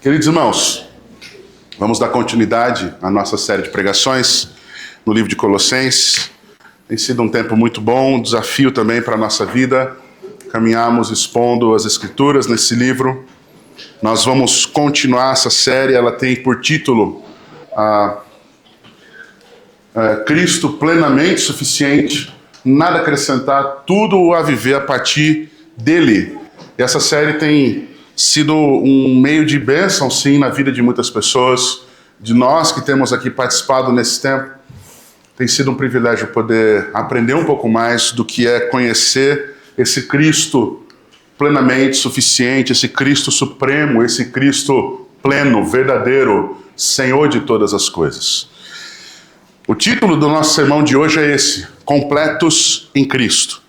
Queridos irmãos, vamos dar continuidade à nossa série de pregações no livro de Colossenses. Tem sido um tempo muito bom, um desafio também para a nossa vida. Caminhamos expondo as Escrituras nesse livro. Nós vamos continuar essa série, ela tem por título Cristo plenamente suficiente, nada a acrescentar, tudo a viver a partir dele. E essa série tem sido um meio de bênção, sim, na vida de muitas pessoas, de nós que temos aqui participado nesse tempo. Tem sido um privilégio poder aprender um pouco mais do que é conhecer esse Cristo plenamente suficiente, esse Cristo supremo, esse Cristo pleno, verdadeiro, Senhor de todas as coisas. O título do nosso sermão de hoje é esse: Completos em Cristo.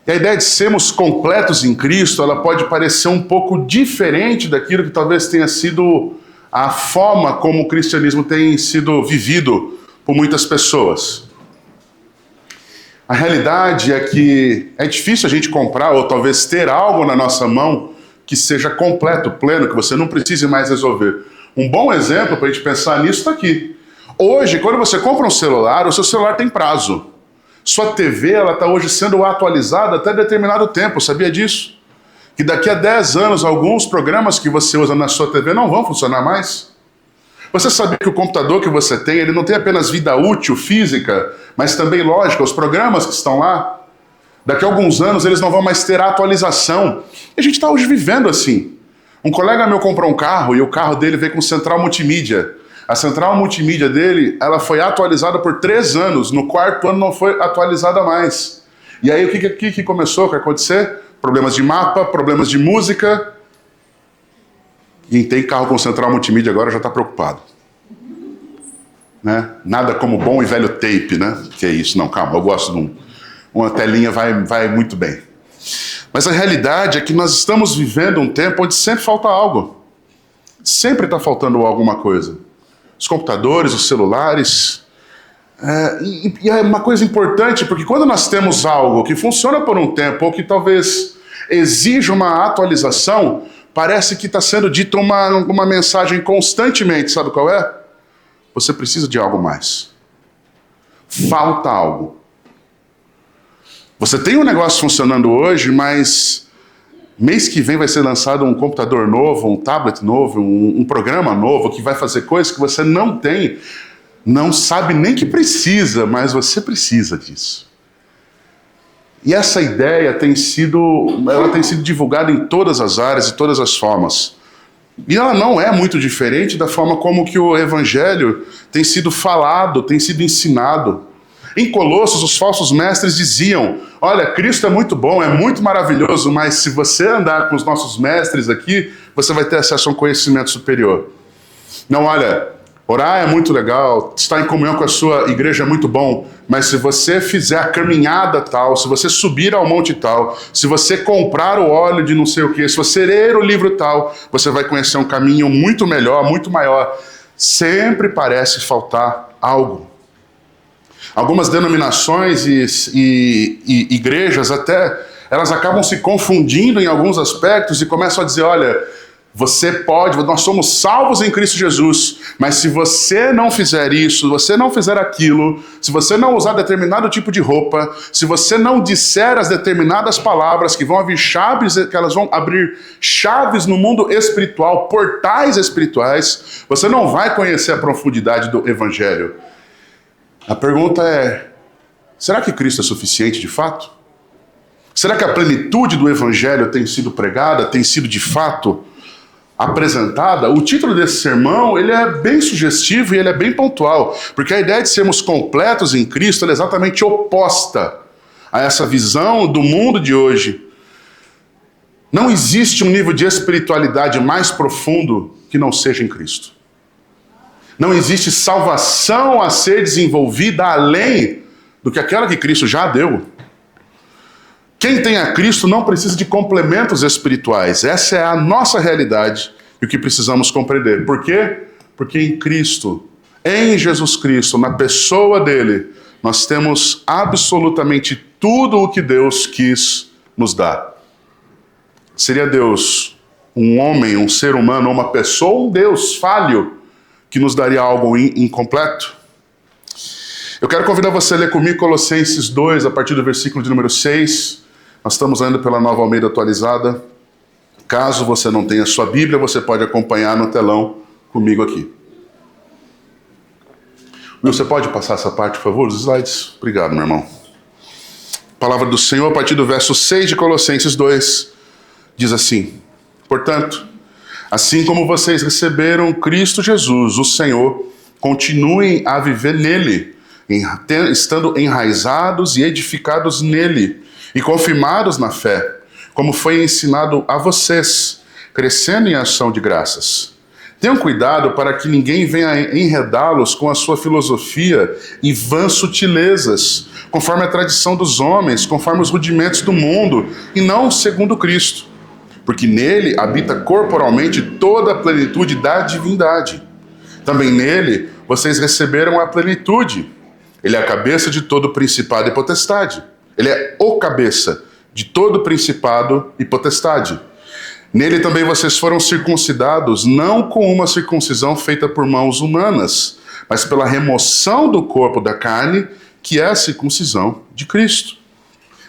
E a ideia de sermos completos em Cristo, ela pode parecer um pouco diferente daquilo que talvez tenha sido a forma como o cristianismo tem sido vivido por muitas pessoas. A realidade é que é difícil a gente comprar ou talvez ter algo na nossa mão que seja completo, pleno, que você não precise mais resolver. Um bom exemplo para a gente pensar nisso está aqui. Hoje, quando você compra um celular, o seu celular tem prazo. Sua TV está hoje sendo atualizada até determinado tempo, sabia disso? Que daqui a 10 anos, alguns programas que você usa na sua TV não vão funcionar mais? Você sabia que o computador que você tem, ele não tem apenas vida útil, física, mas também lógica, os programas que estão lá, daqui a alguns anos eles não vão mais ter atualização. E a gente está hoje vivendo assim. Um colega meu comprou um carro e o carro dele veio com central multimídia. A central multimídia dele, ela foi atualizada por 3 anos, no 4º ano não foi atualizada mais. E aí o que começou a acontecer? Problemas de mapa, problemas de música. Quem tem carro com central multimídia agora já está preocupado. Né? Nada como bom e velho tape, né? Que é isso? Não, calma, eu gosto de uma telinha, vai muito bem. Mas a realidade é que nós estamos vivendo um tempo onde sempre falta algo. Sempre está faltando alguma coisa. Os computadores, os celulares. E é uma coisa importante, porque quando nós temos algo que funciona por um tempo, ou que talvez exija uma atualização, parece que está sendo dita uma mensagem constantemente, sabe qual é? Você precisa de algo mais. Falta algo. Você tem um negócio funcionando hoje, mas mês que vem vai ser lançado um computador novo, um tablet novo, um programa novo que vai fazer coisas que você não tem, não sabe nem que precisa, mas você precisa disso. E essa ideia tem sido divulgada em todas as áreas e todas as formas. E ela não é muito diferente da forma como que o Evangelho tem sido falado, tem sido ensinado. Em Colossos, os falsos mestres diziam: olha, Cristo é muito bom, é muito maravilhoso, mas se você andar com os nossos mestres aqui, você vai ter acesso a um conhecimento superior. Não, olha, orar é muito legal, estar em comunhão com a sua igreja é muito bom, mas se você fizer a caminhada tal, se você subir ao monte tal, se você comprar o óleo de não sei o que, se você ler o livro tal, você vai conhecer um caminho muito melhor, muito maior. Sempre parece faltar algo. Algumas denominações e igrejas até, elas acabam se confundindo em alguns aspectos e começam a dizer: olha, você pode, nós somos salvos em Cristo Jesus, mas se você não fizer isso, se você não fizer aquilo, se você não usar determinado tipo de roupa, se você não disser as determinadas palavras que vão abrir chaves, que elas vão abrir chaves no mundo espiritual, portais espirituais, você não vai conhecer a profundidade do Evangelho. A pergunta é: será que Cristo é suficiente de fato? Será que a plenitude do Evangelho tem sido pregada, tem sido de fato apresentada? O título desse sermão, ele é bem sugestivo e ele é bem pontual, porque a ideia de sermos completos em Cristo é exatamente oposta a essa visão do mundo de hoje. Não existe um nível de espiritualidade mais profundo que não seja em Cristo. Não existe salvação a ser desenvolvida além do que aquela que Cristo já deu. Quem tem a Cristo não precisa de complementos espirituais. Essa é a nossa realidade e o que precisamos compreender. Por quê? Porque em Cristo, em Jesus Cristo, na pessoa dele, nós temos absolutamente tudo o que Deus quis nos dar. Seria Deus um homem, um ser humano, uma pessoa, um Deus falho, que nos daria algo incompleto? Eu quero convidar você a ler comigo Colossenses 2, a partir do versículo de número 6. Nós estamos lendo pela Nova Almeida Atualizada. Caso você não tenha sua Bíblia, você pode acompanhar no telão comigo aqui. Will, você pode passar essa parte, por favor, dos slides? Obrigado, meu irmão. Palavra do Senhor, a partir do verso 6 de Colossenses 2, diz assim: portanto, assim como vocês receberam Cristo Jesus, o Senhor, continuem a viver nele, estando enraizados e edificados nele, e confirmados na fé, como foi ensinado a vocês, crescendo em ação de graças. Tenham cuidado para que ninguém venha enredá-los com a sua filosofia e vãs sutilezas, conforme a tradição dos homens, conforme os rudimentos do mundo, e não segundo Cristo. Porque nele habita corporalmente toda a plenitude da divindade. Também nele vocês receberam a plenitude. Ele é a cabeça de todo principado e potestade. Ele é o cabeça de todo principado e potestade. Nele também vocês foram circuncidados, não com uma circuncisão feita por mãos humanas, mas pela remoção do corpo da carne, que é a circuncisão de Cristo.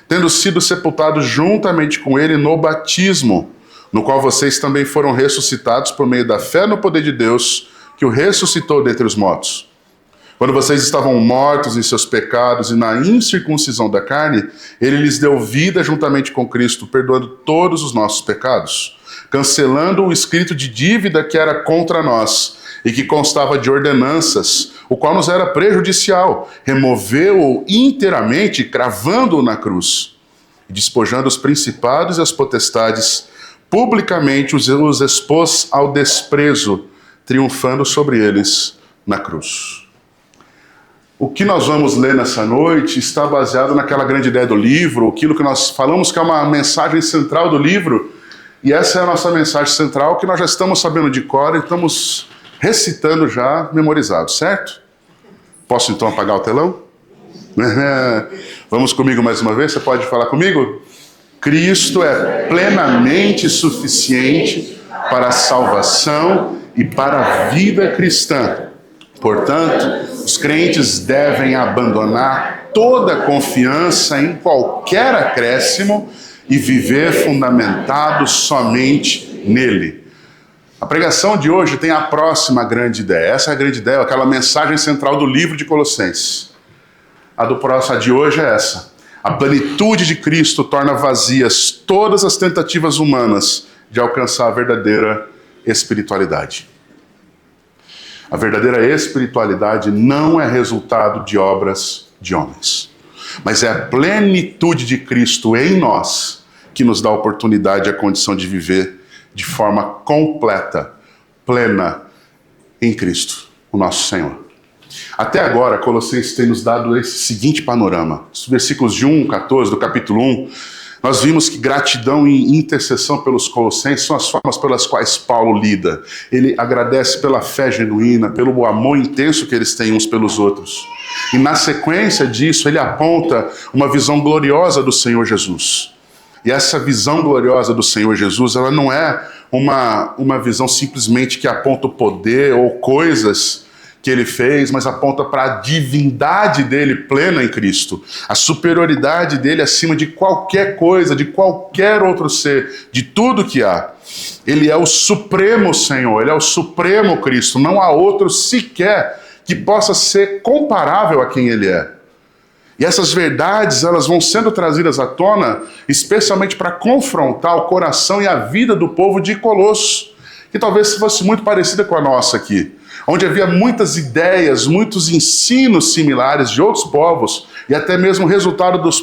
Tendo sido sepultados juntamente com ele no batismo, no qual vocês também foram ressuscitados por meio da fé no poder de Deus, que o ressuscitou dentre os mortos. Quando vocês estavam mortos em seus pecados e na incircuncisão da carne, ele lhes deu vida juntamente com Cristo, perdoando todos os nossos pecados, cancelando o escrito de dívida que era contra nós e que constava de ordenanças, o qual nos era prejudicial, removeu-o inteiramente, cravando-o na cruz, e despojando os principados e as potestades, publicamente os expôs ao desprezo, triunfando sobre eles na cruz. O que nós vamos ler nessa noite está baseado naquela grande ideia do livro, aquilo que nós falamos que é uma mensagem central do livro, e essa é a nossa mensagem central que nós já estamos sabendo de cor e estamos recitando já memorizado, certo? Posso então apagar o telão? Vamos comigo mais uma vez? Você pode falar comigo? Cristo é plenamente suficiente para a salvação e para a vida cristã. Portanto, os crentes devem abandonar toda confiança em qualquer acréscimo e viver fundamentados somente nele. A pregação de hoje tem a próxima grande ideia. Essa é a grande ideia, aquela mensagem central do livro de Colossenses. A de hoje é essa. A plenitude de Cristo torna vazias todas as tentativas humanas de alcançar a verdadeira espiritualidade. A verdadeira espiritualidade não é resultado de obras de homens, mas é a plenitude de Cristo em nós que nos dá a oportunidade e a condição de viver de forma completa, plena em Cristo, o nosso Senhor. Até agora, Colossenses tem nos dado esse seguinte panorama. Os versículos de 1 a 14 do capítulo 1, nós vimos que gratidão e intercessão pelos colossenses são as formas pelas quais Paulo lida. Ele agradece pela fé genuína, pelo amor intenso que eles têm uns pelos outros. E na sequência disso, ele aponta uma visão gloriosa do Senhor Jesus. E essa visão gloriosa do Senhor Jesus, ela não é uma visão simplesmente que aponta o poder ou coisas que ele fez, mas aponta para a divindade dele plena em Cristo, a superioridade dele acima de qualquer coisa, de qualquer outro ser, de tudo que há. Ele é o supremo Senhor, ele é o supremo Cristo, não há outro sequer que possa ser comparável a quem ele é. E essas verdades, elas vão sendo trazidas à tona, especialmente para confrontar o coração e a vida do povo de Colossos, que talvez fosse muito parecida com a nossa aqui, onde havia muitas ideias, muitos ensinos similares de outros povos, e até mesmo resultado das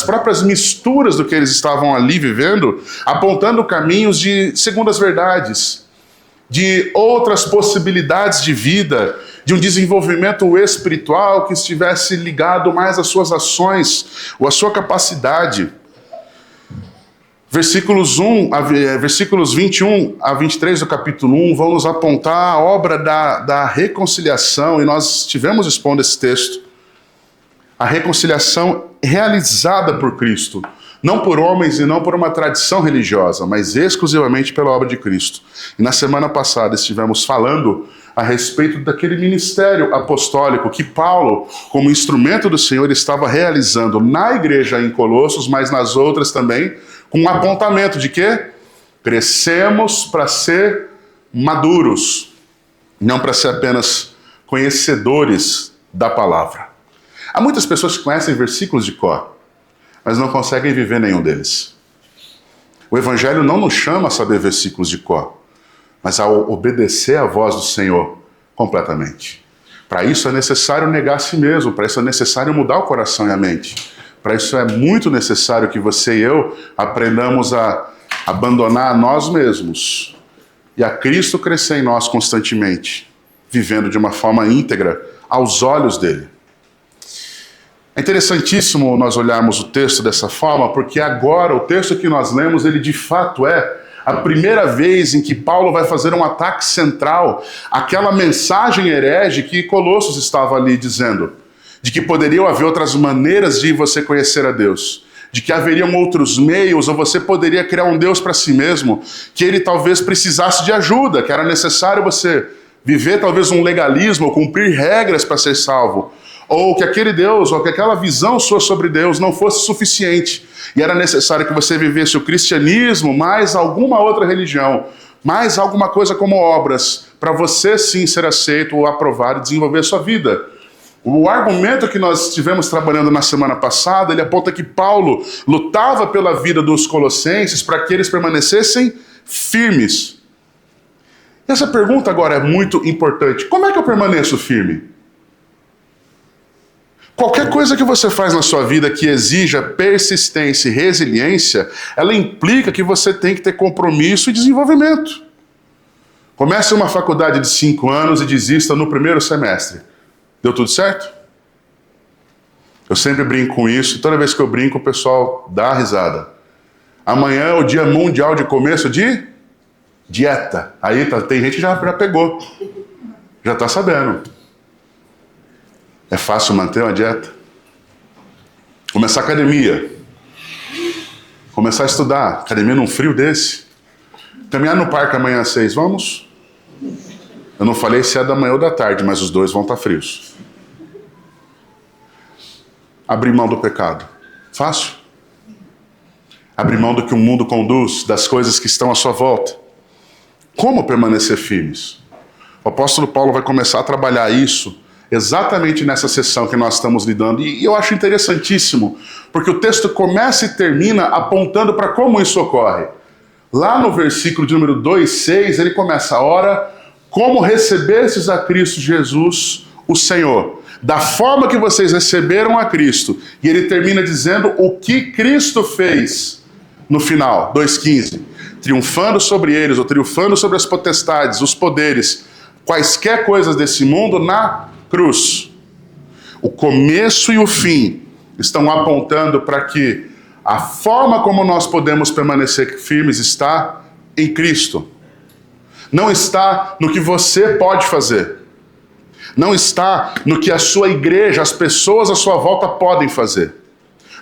próprias misturas do que eles estavam ali vivendo, apontando caminhos de segundas verdades, de outras possibilidades de vida, de um desenvolvimento espiritual que estivesse ligado mais às suas ações, ou à sua capacidade. Versículos 21 a 23 do capítulo 1 vão nos apontar a obra da reconciliação, e nós estivemos expondo esse texto. A reconciliação realizada por Cristo, não por homens e não por uma tradição religiosa, mas exclusivamente pela obra de Cristo. E na semana passada estivemos falando a respeito daquele ministério apostólico que Paulo, como instrumento do Senhor, estava realizando na igreja em Colossos, mas nas outras também, com um apontamento de quê? Crescemos para ser maduros, não para ser apenas conhecedores da palavra. Há muitas pessoas que conhecem versículos de cor, mas não conseguem viver nenhum deles. O Evangelho não nos chama a saber versículos de cor, mas a obedecer à voz do Senhor completamente. Para isso é necessário negar a si mesmo, para isso é necessário mudar o coração e a mente. Para isso é muito necessário que você e eu aprendamos a abandonar a nós mesmos e a Cristo crescer em nós constantemente, vivendo de uma forma íntegra aos olhos dele. É interessantíssimo nós olharmos o texto dessa forma, porque agora o texto que nós lemos, ele de fato é a primeira vez em que Paulo vai fazer um ataque central àquela mensagem herege que Colossos estava ali dizendo, de que poderiam haver outras maneiras de você conhecer a Deus, de que haveriam outros meios, ou você poderia criar um Deus para si mesmo, que ele talvez precisasse de ajuda, que era necessário você viver talvez um legalismo, ou cumprir regras para ser salvo, ou que aquele Deus, ou que aquela visão sua sobre Deus não fosse suficiente, e era necessário que você vivesse o cristianismo, mais alguma outra religião, mais alguma coisa como obras, para você sim ser aceito ou aprovado e desenvolver a sua vida. O argumento que nós estivemos trabalhando na semana passada, ele aponta que Paulo lutava pela vida dos colossenses para que eles permanecessem firmes. E essa pergunta agora é muito importante. Como é que eu permaneço firme? Qualquer coisa que você faz na sua vida que exija persistência e resiliência, ela implica que você tem que ter compromisso e desenvolvimento. Comece uma faculdade de 5 anos e desista no primeiro semestre. Deu tudo certo? Eu sempre brinco com isso, e toda vez que eu brinco o pessoal dá risada. Amanhã é o dia mundial de começo de dieta. Aí tem gente que já pegou, já está sabendo. É fácil manter uma dieta? Começar a academia. Começar a estudar. Academia num frio desse. Caminhar no parque amanhã às 6, vamos? Eu não falei se é da manhã ou da tarde, mas os dois vão estar frios. Abrir mão do pecado. Fácil? Abrir mão do que o mundo conduz, das coisas que estão à sua volta. Como permanecer firmes? O apóstolo Paulo vai começar a trabalhar isso exatamente nessa sessão que nós estamos lidando. E eu acho interessantíssimo, porque o texto começa e termina apontando para como isso ocorre. Lá no versículo de número 2:6, ele começa: ora, como recebestes a Cristo Jesus, o Senhor, da forma que vocês receberam a Cristo. E ele termina dizendo o que Cristo fez no final, 2:15. Triunfando sobre eles, ou triunfando sobre as potestades, os poderes, quaisquer coisas desse mundo na cruz. O começo e o fim estão apontando para que a forma como nós podemos permanecer firmes está em Cristo. Não está no que você pode fazer. Não está no que a sua igreja, as pessoas à sua volta podem fazer.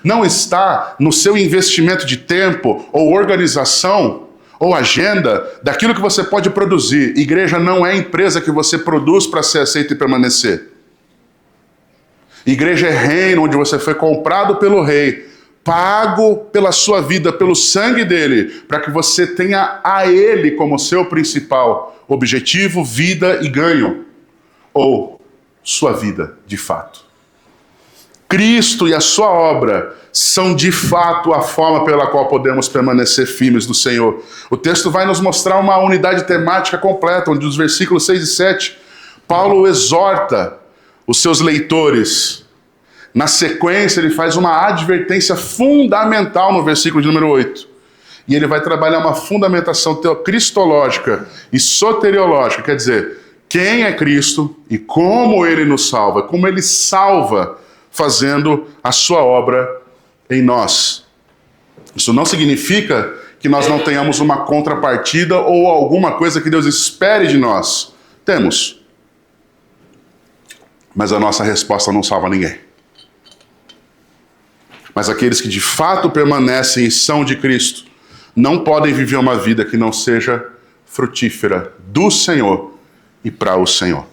Não está no seu investimento de tempo ou organização ou agenda daquilo que você pode produzir. Igreja não é empresa que você produz para ser aceito e permanecer. Igreja é reino onde você foi comprado pelo rei, pago pela sua vida, pelo sangue dele, para que você tenha a ele como seu principal objetivo, vida e ganho. Ou sua vida, de fato. Cristo e a sua obra são de fato a forma pela qual podemos permanecer firmes no Senhor. O texto vai nos mostrar uma unidade temática completa, onde nos versículos 6 e 7, Paulo exorta os seus leitores. Na sequência, ele faz uma advertência fundamental no versículo de número 8. E ele vai trabalhar uma fundamentação cristológica e soteriológica, quer dizer, quem é Cristo e como ele nos salva, como ele salva fazendo a sua obra em nós. Isso não significa que nós não tenhamos uma contrapartida ou alguma coisa que Deus espere de nós. Temos. Mas a nossa resposta não salva ninguém. Mas aqueles que de fato permanecem e são de Cristo não podem viver uma vida que não seja frutífera do Senhor e para o Senhor.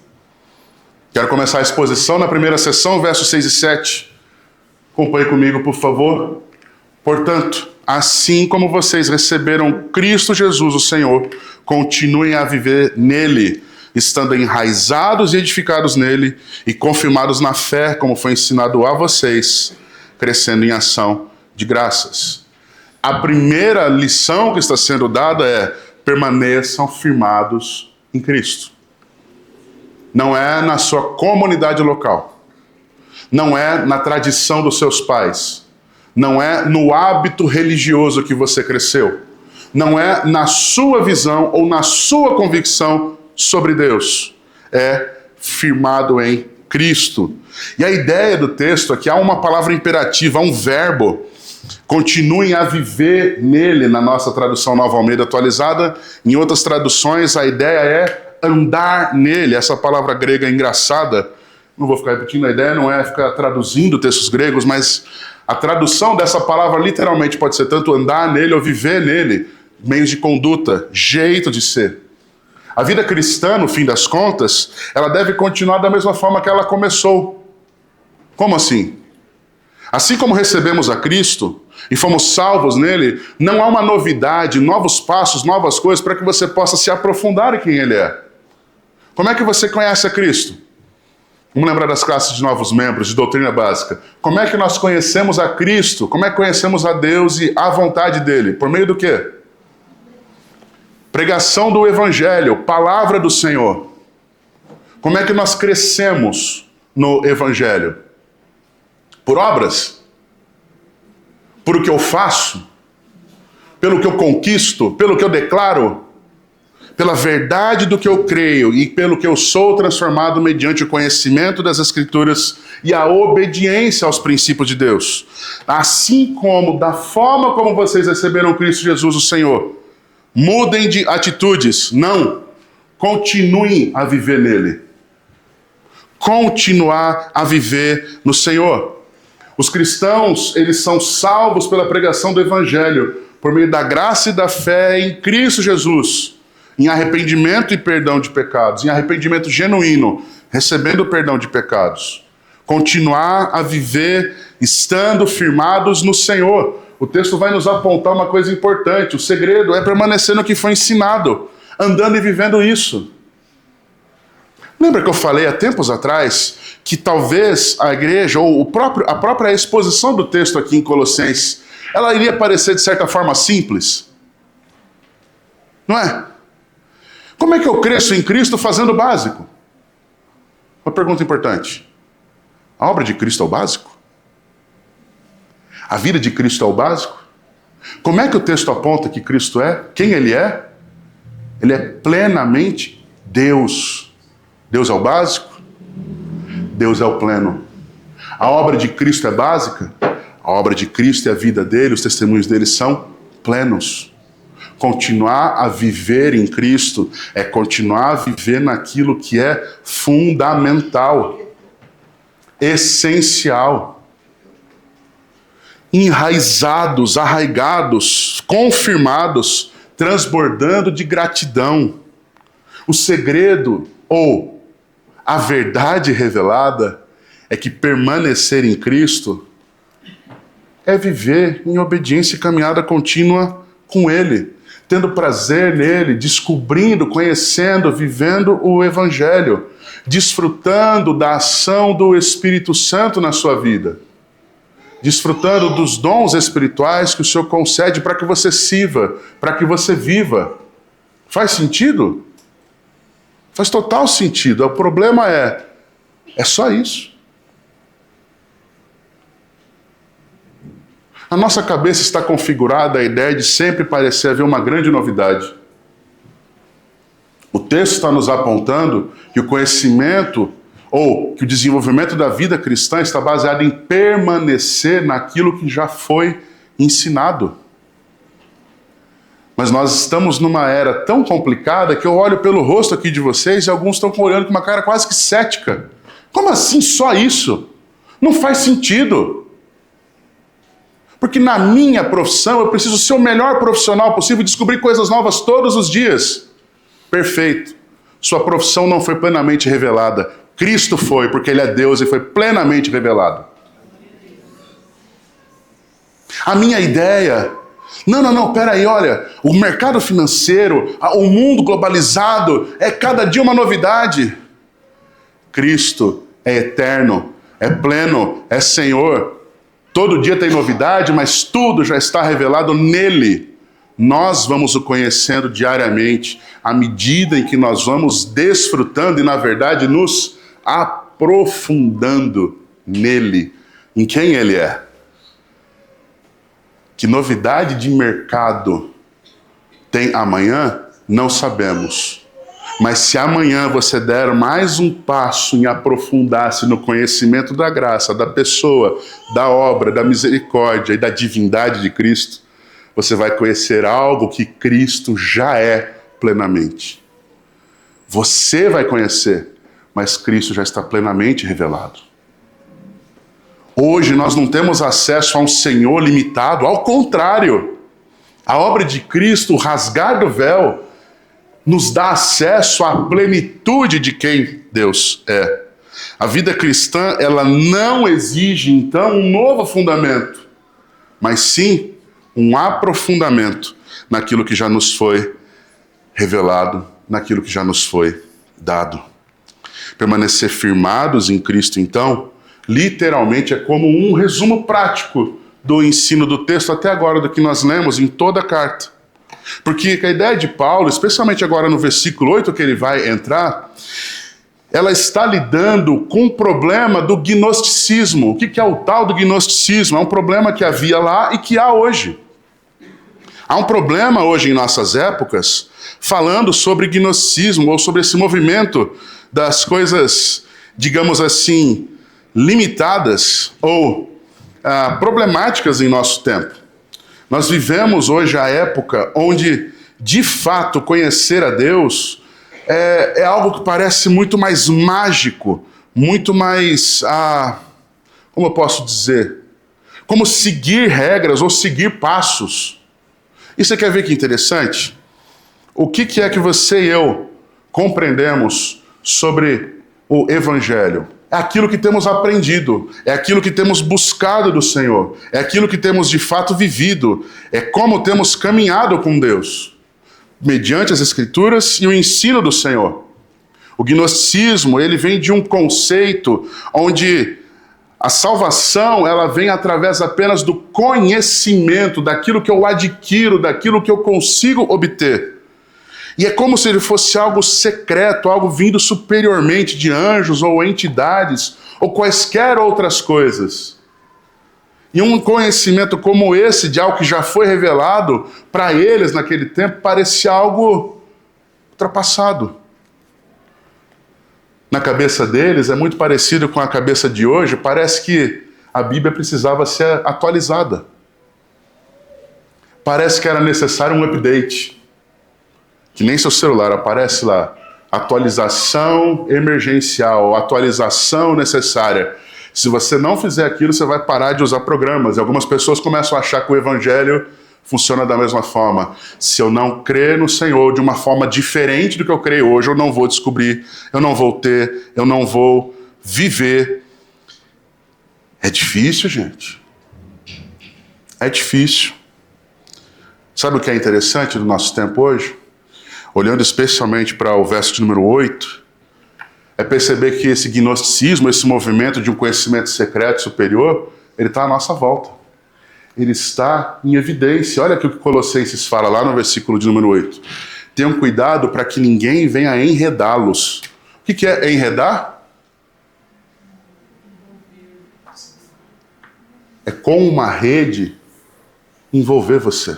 Quero começar a exposição na primeira sessão, versos 6 e 7. Acompanhe comigo, por favor. Portanto, assim como vocês receberam Cristo Jesus, o Senhor, continuem a viver nele, estando enraizados e edificados nele e confirmados na fé, como foi ensinado a vocês, crescendo em ação de graças. A primeira lição que está sendo dada é: permaneçam firmados em Cristo. Não é na sua comunidade local, não é na tradição dos seus pais, não é no hábito religioso que você cresceu, não é na sua visão ou na sua convicção sobre Deus. É firmado em Cristo. E a ideia do texto aqui, há uma palavra imperativa, há um verbo. Continuem a viver nele, na nossa tradução Nova Almeida atualizada. Em outras traduções, a ideia é andar nele. Essa palavra grega é engraçada. Não vou ficar repetindo, a ideia não é ficar traduzindo textos gregos, mas a tradução dessa palavra literalmente pode ser tanto andar nele ou viver nele, meios de conduta, jeito de ser. A vida cristã, no fim das contas, ela deve continuar da mesma forma que ela começou. Como assim? Assim como recebemos a Cristo e fomos salvos nele, não há uma novidade, novos passos, novas coisas para que você possa se aprofundar em quem ele é. Como é que você conhece a Cristo? Vamos lembrar das classes de novos membros, de doutrina básica. Como é que nós conhecemos a Cristo? Como é que conhecemos a Deus e a vontade dele? Por meio do quê? Pregação do Evangelho, palavra do Senhor. Como é que nós crescemos no Evangelho? Por obras? Por o que eu faço? Pelo que eu conquisto? Pelo que eu declaro? Pela verdade do que eu creio e pelo que eu sou transformado mediante o conhecimento das Escrituras e a obediência aos princípios de Deus. Assim como, da forma como vocês receberam Cristo Jesus, o Senhor, mudem de atitudes. Não. Continuem a viver nele. Continuar a viver no Senhor. Os cristãos, eles são salvos pela pregação do Evangelho, por meio da graça e da fé em Cristo Jesus, em arrependimento e perdão de pecados, em arrependimento genuíno, recebendo o perdão de pecados. Continuar a viver estando firmados no Senhor. O texto vai nos apontar uma coisa importante. O segredo é permanecer no que foi ensinado, andando e vivendo isso. Lembra que eu falei há tempos atrás que talvez a igreja, ou a própria exposição do texto aqui em Colossenses, ela iria parecer de certa forma simples? Não é? Como é que eu cresço em Cristo fazendo o básico? Uma pergunta importante. A obra de Cristo é o básico? A vida de Cristo é o básico? Como é que o texto aponta que Cristo é? Quem ele é? Ele é plenamente Deus. Deus é o básico? Deus é o pleno. A obra de Cristo é básica? A obra de Cristo e a vida dele, os testemunhos dele são plenos. Continuar a viver em Cristo é continuar a viver naquilo que é fundamental, essencial. Enraizados, arraigados, confirmados, transbordando de gratidão. O segredo, ou a verdade revelada, é que permanecer em Cristo é viver em obediência e caminhada contínua com Ele, tendo prazer nele, descobrindo, conhecendo, vivendo o Evangelho, desfrutando da ação do Espírito Santo na sua vida, desfrutando dos dons espirituais que o Senhor concede para que você sirva, para que você viva. Faz sentido? Faz total sentido. O problema é só isso. A nossa cabeça está configurada a ideia de sempre parecer haver uma grande novidade. O texto está nos apontando que o conhecimento ou que o desenvolvimento da vida cristã está baseado em permanecer naquilo que já foi ensinado. Mas nós estamos numa era tão complicada que eu olho pelo rosto aqui de vocês e alguns estão olhando com uma cara quase que cética. Como assim só isso? Não faz sentido. Porque na minha profissão eu preciso ser o melhor profissional possível e descobrir coisas novas todos os dias. Perfeito. Sua profissão não foi plenamente revelada. Cristo foi, porque Ele é Deus e foi plenamente revelado. A minha ideia... Não, peraí, olha, o mercado financeiro, o mundo globalizado, é cada dia uma novidade. Cristo é eterno, é pleno, é Senhor. Todo dia tem novidade, mas tudo já está revelado nele. Nós vamos o conhecendo diariamente, à medida em que nós vamos desfrutando e, na verdade, nos aprofundando nele, em quem ele é. Que novidade de mercado tem amanhã, não sabemos. Mas se amanhã você der mais um passo em aprofundar-se no conhecimento da graça, da pessoa, da obra, da misericórdia e da divindade de Cristo, você vai conhecer algo que Cristo já é plenamente. Você vai conhecer, mas Cristo já está plenamente revelado. Hoje nós não temos acesso a um Senhor limitado, ao contrário. A obra de Cristo, o rasgar do véu, nos dá acesso à plenitude de quem Deus é. A vida cristã, ela não exige, então, um novo fundamento, mas sim um aprofundamento naquilo que já nos foi revelado, naquilo que já nos foi dado. Permanecer firmados em Cristo, então, literalmente é como um resumo prático do ensino do texto até agora, do que nós lemos em toda a carta. Porque a ideia de Paulo, especialmente agora no versículo 8 que ele vai entrar, ela está lidando com o problema do gnosticismo. O que é o tal do gnosticismo? É um problema que havia lá e que há hoje. Há um problema hoje em nossas épocas falando sobre gnosticismo ou sobre esse movimento das coisas, digamos assim, limitadas ou problemáticas em nosso tempo. Nós vivemos hoje a época onde, de fato, conhecer a Deus é algo que parece muito mais mágico, muito mais, como eu posso dizer, como seguir regras ou seguir passos. E você quer ver que interessante? O que é que você e eu compreendemos sobre o Evangelho? É aquilo que temos aprendido, é aquilo que temos buscado do Senhor, é aquilo que temos de fato vivido, é como temos caminhado com Deus, mediante as Escrituras e o ensino do Senhor. O gnosticismo, ele vem de um conceito onde a salvação, ela vem através apenas do conhecimento, daquilo que eu adquiro, daquilo que eu consigo obter. E é como se ele fosse algo secreto, algo vindo superiormente de anjos ou entidades, ou quaisquer outras coisas. E um conhecimento como esse, de algo que já foi revelado, para eles naquele tempo, parecia algo ultrapassado. Na cabeça deles, é muito parecido com a cabeça de hoje, parece que a Bíblia precisava ser atualizada. Parece que era necessário um update. Que nem seu celular aparece lá, atualização emergencial, atualização necessária. Se você não fizer aquilo, você vai parar de usar programas. E algumas pessoas começam a achar que o Evangelho funciona da mesma forma. Se eu não crer no Senhor de uma forma diferente do que eu creio hoje, eu não vou descobrir, eu não vou ter, eu não vou viver. É difícil, gente. É difícil. Sabe o que é interessante do nosso tempo hoje? Olhando especialmente para o verso de número 8, é perceber que esse gnosticismo, esse movimento de um conhecimento secreto superior, ele está à nossa volta. Ele está em evidência. Olha aqui o que Colossenses fala lá no versículo de número 8. Tenham cuidado para que ninguém venha enredá-los. O que é enredar? É com uma rede envolver você.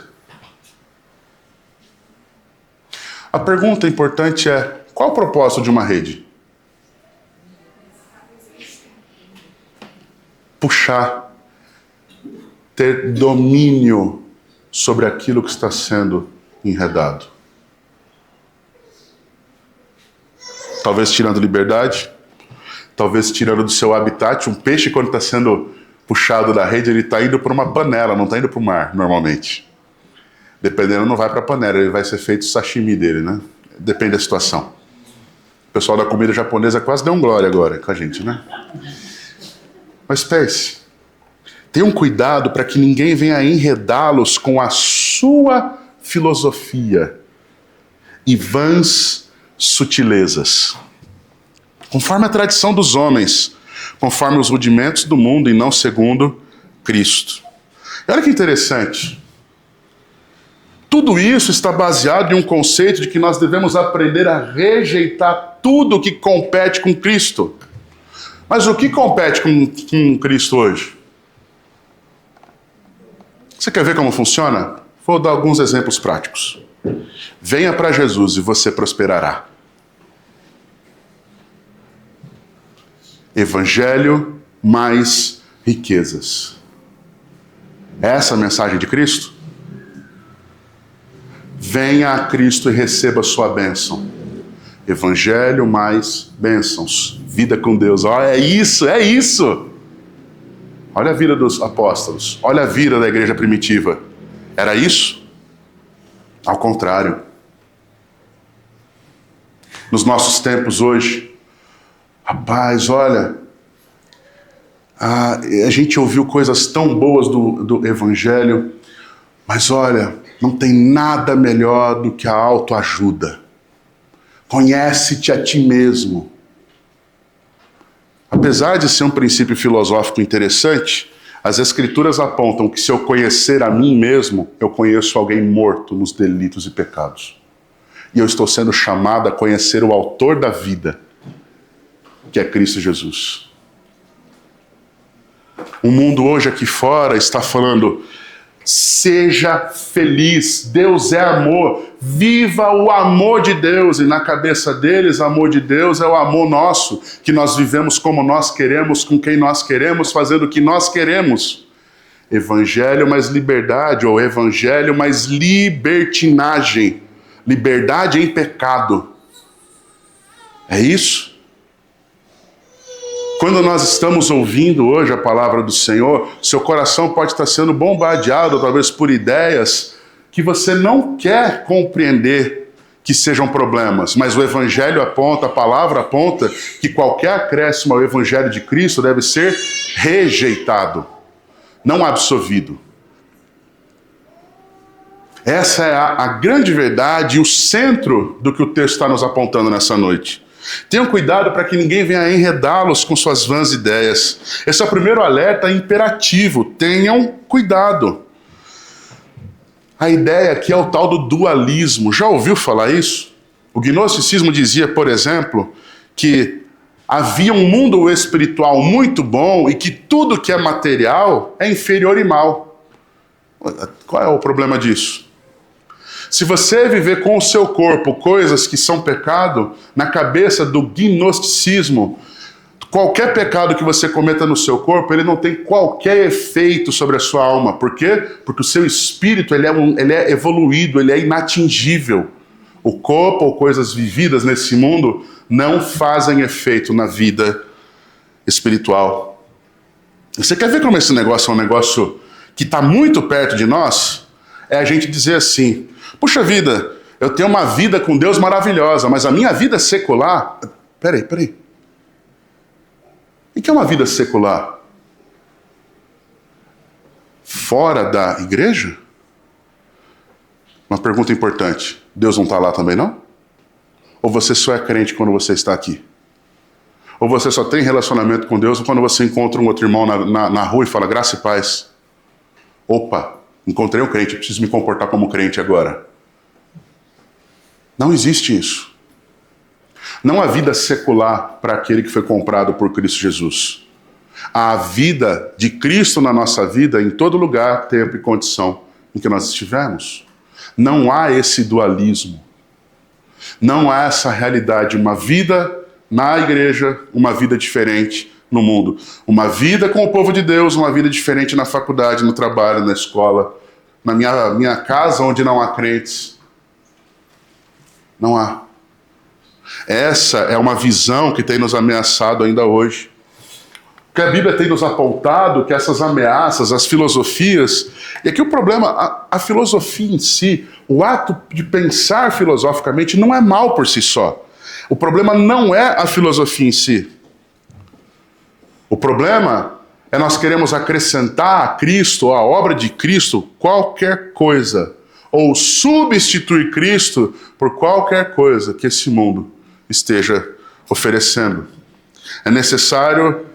A pergunta importante é, qual o propósito de uma rede? Puxar, ter domínio sobre aquilo que está sendo enredado. Talvez tirando liberdade, talvez tirando do seu habitat. Um peixe, quando está sendo puxado da rede, ele está indo para uma panela, não está indo para o mar, normalmente. Dependendo, não vai para a panela, ele vai ser feito o sashimi dele, né? Depende da situação. O pessoal da comida japonesa quase deu um glória agora com a gente, né? Mas pense, tenham cuidado para que ninguém venha enredá-los com a sua filosofia e vãs sutilezas, conforme a tradição dos homens, conforme os rudimentos do mundo e não segundo Cristo. E olha que interessante. Tudo isso está baseado em um conceito de que nós devemos aprender a rejeitar tudo que compete com Cristo. Mas o que compete com Cristo hoje? Você quer ver como funciona? Vou dar alguns exemplos práticos. Venha para Jesus e você prosperará. Evangelho mais riquezas. Essa é a mensagem de Cristo? Venha a Cristo e receba a sua bênção. Evangelho mais bênçãos. Vida com Deus. Olha, é isso, é isso. Olha a vida dos apóstolos. Olha a vida da igreja primitiva. Era isso? Ao contrário. Nos nossos tempos hoje, rapaz, olha, a gente ouviu coisas tão boas do Evangelho, mas olha, não tem nada melhor do que a autoajuda. Conhece-te a ti mesmo. Apesar de ser um princípio filosófico interessante, as Escrituras apontam que se eu conhecer a mim mesmo, eu conheço alguém morto nos delitos e pecados. E eu estou sendo chamado a conhecer o autor da vida, que é Cristo Jesus. O mundo hoje aqui fora está falando: seja feliz, Deus é amor, viva o amor de Deus. E na cabeça deles, o amor de Deus é o amor nosso, que nós vivemos como nós queremos, com quem nós queremos, fazendo o que nós queremos. Evangelho mais liberdade, ou evangelho mais libertinagem, liberdade em pecado. É isso? Quando nós estamos ouvindo hoje a palavra do Senhor, seu coração pode estar sendo bombardeado, talvez por ideias que você não quer compreender que sejam problemas, mas o Evangelho aponta, a palavra aponta que qualquer acréscimo ao Evangelho de Cristo deve ser rejeitado, não absorvido. Essa é a grande verdade e o centro do que o texto está nos apontando nessa noite. Tenham cuidado para que ninguém venha enredá-los com suas vãs ideias. Esse é o primeiro alerta imperativo. Tenham cuidado. A ideia aqui é o tal do dualismo. Já ouviu falar isso? O gnosticismo dizia, por exemplo, que havia um mundo espiritual muito bom e que tudo que é material é inferior e mal. Qual é o problema disso? Se você viver com o seu corpo coisas que são pecado, na cabeça do gnosticismo, qualquer pecado que você cometa no seu corpo, ele não tem qualquer efeito sobre a sua alma. Por quê? Porque o seu espírito ele é evoluído, ele é inatingível. O corpo ou coisas vividas nesse mundo não fazem efeito na vida espiritual. Você quer ver como esse negócio é um negócio que está muito perto de nós? É a gente dizer assim: puxa vida, eu tenho uma vida com Deus maravilhosa, mas a minha vida secular... Peraí. O que é uma vida secular? Fora da igreja? Uma pergunta importante. Deus não está lá também, não? Ou você só é crente quando você está aqui? Ou você só tem relacionamento com Deus quando você encontra um outro irmão na rua e fala graça e paz? Opa, encontrei um crente, preciso me comportar como crente agora. Não existe isso. Não há vida secular para aquele que foi comprado por Cristo Jesus. Há a vida de Cristo na nossa vida em todo lugar, tempo e condição em que nós estivermos. Não há esse dualismo. Não há essa realidade, uma vida na igreja, uma vida diferente no mundo. Uma vida com o povo de Deus, uma vida diferente na faculdade, no trabalho, na escola, na minha casa onde não há crentes. Não há. Essa é uma visão que tem nos ameaçado ainda hoje. que a Bíblia tem nos apontado, que essas ameaças, as filosofias, e aqui o problema, a filosofia em si, o ato de pensar filosoficamente não é mal por si só. O problema não é a filosofia em si. O problema é nós queremos acrescentar a Cristo, a obra de Cristo, qualquer coisa, ou substituir Cristo por qualquer coisa que esse mundo esteja oferecendo. É necessário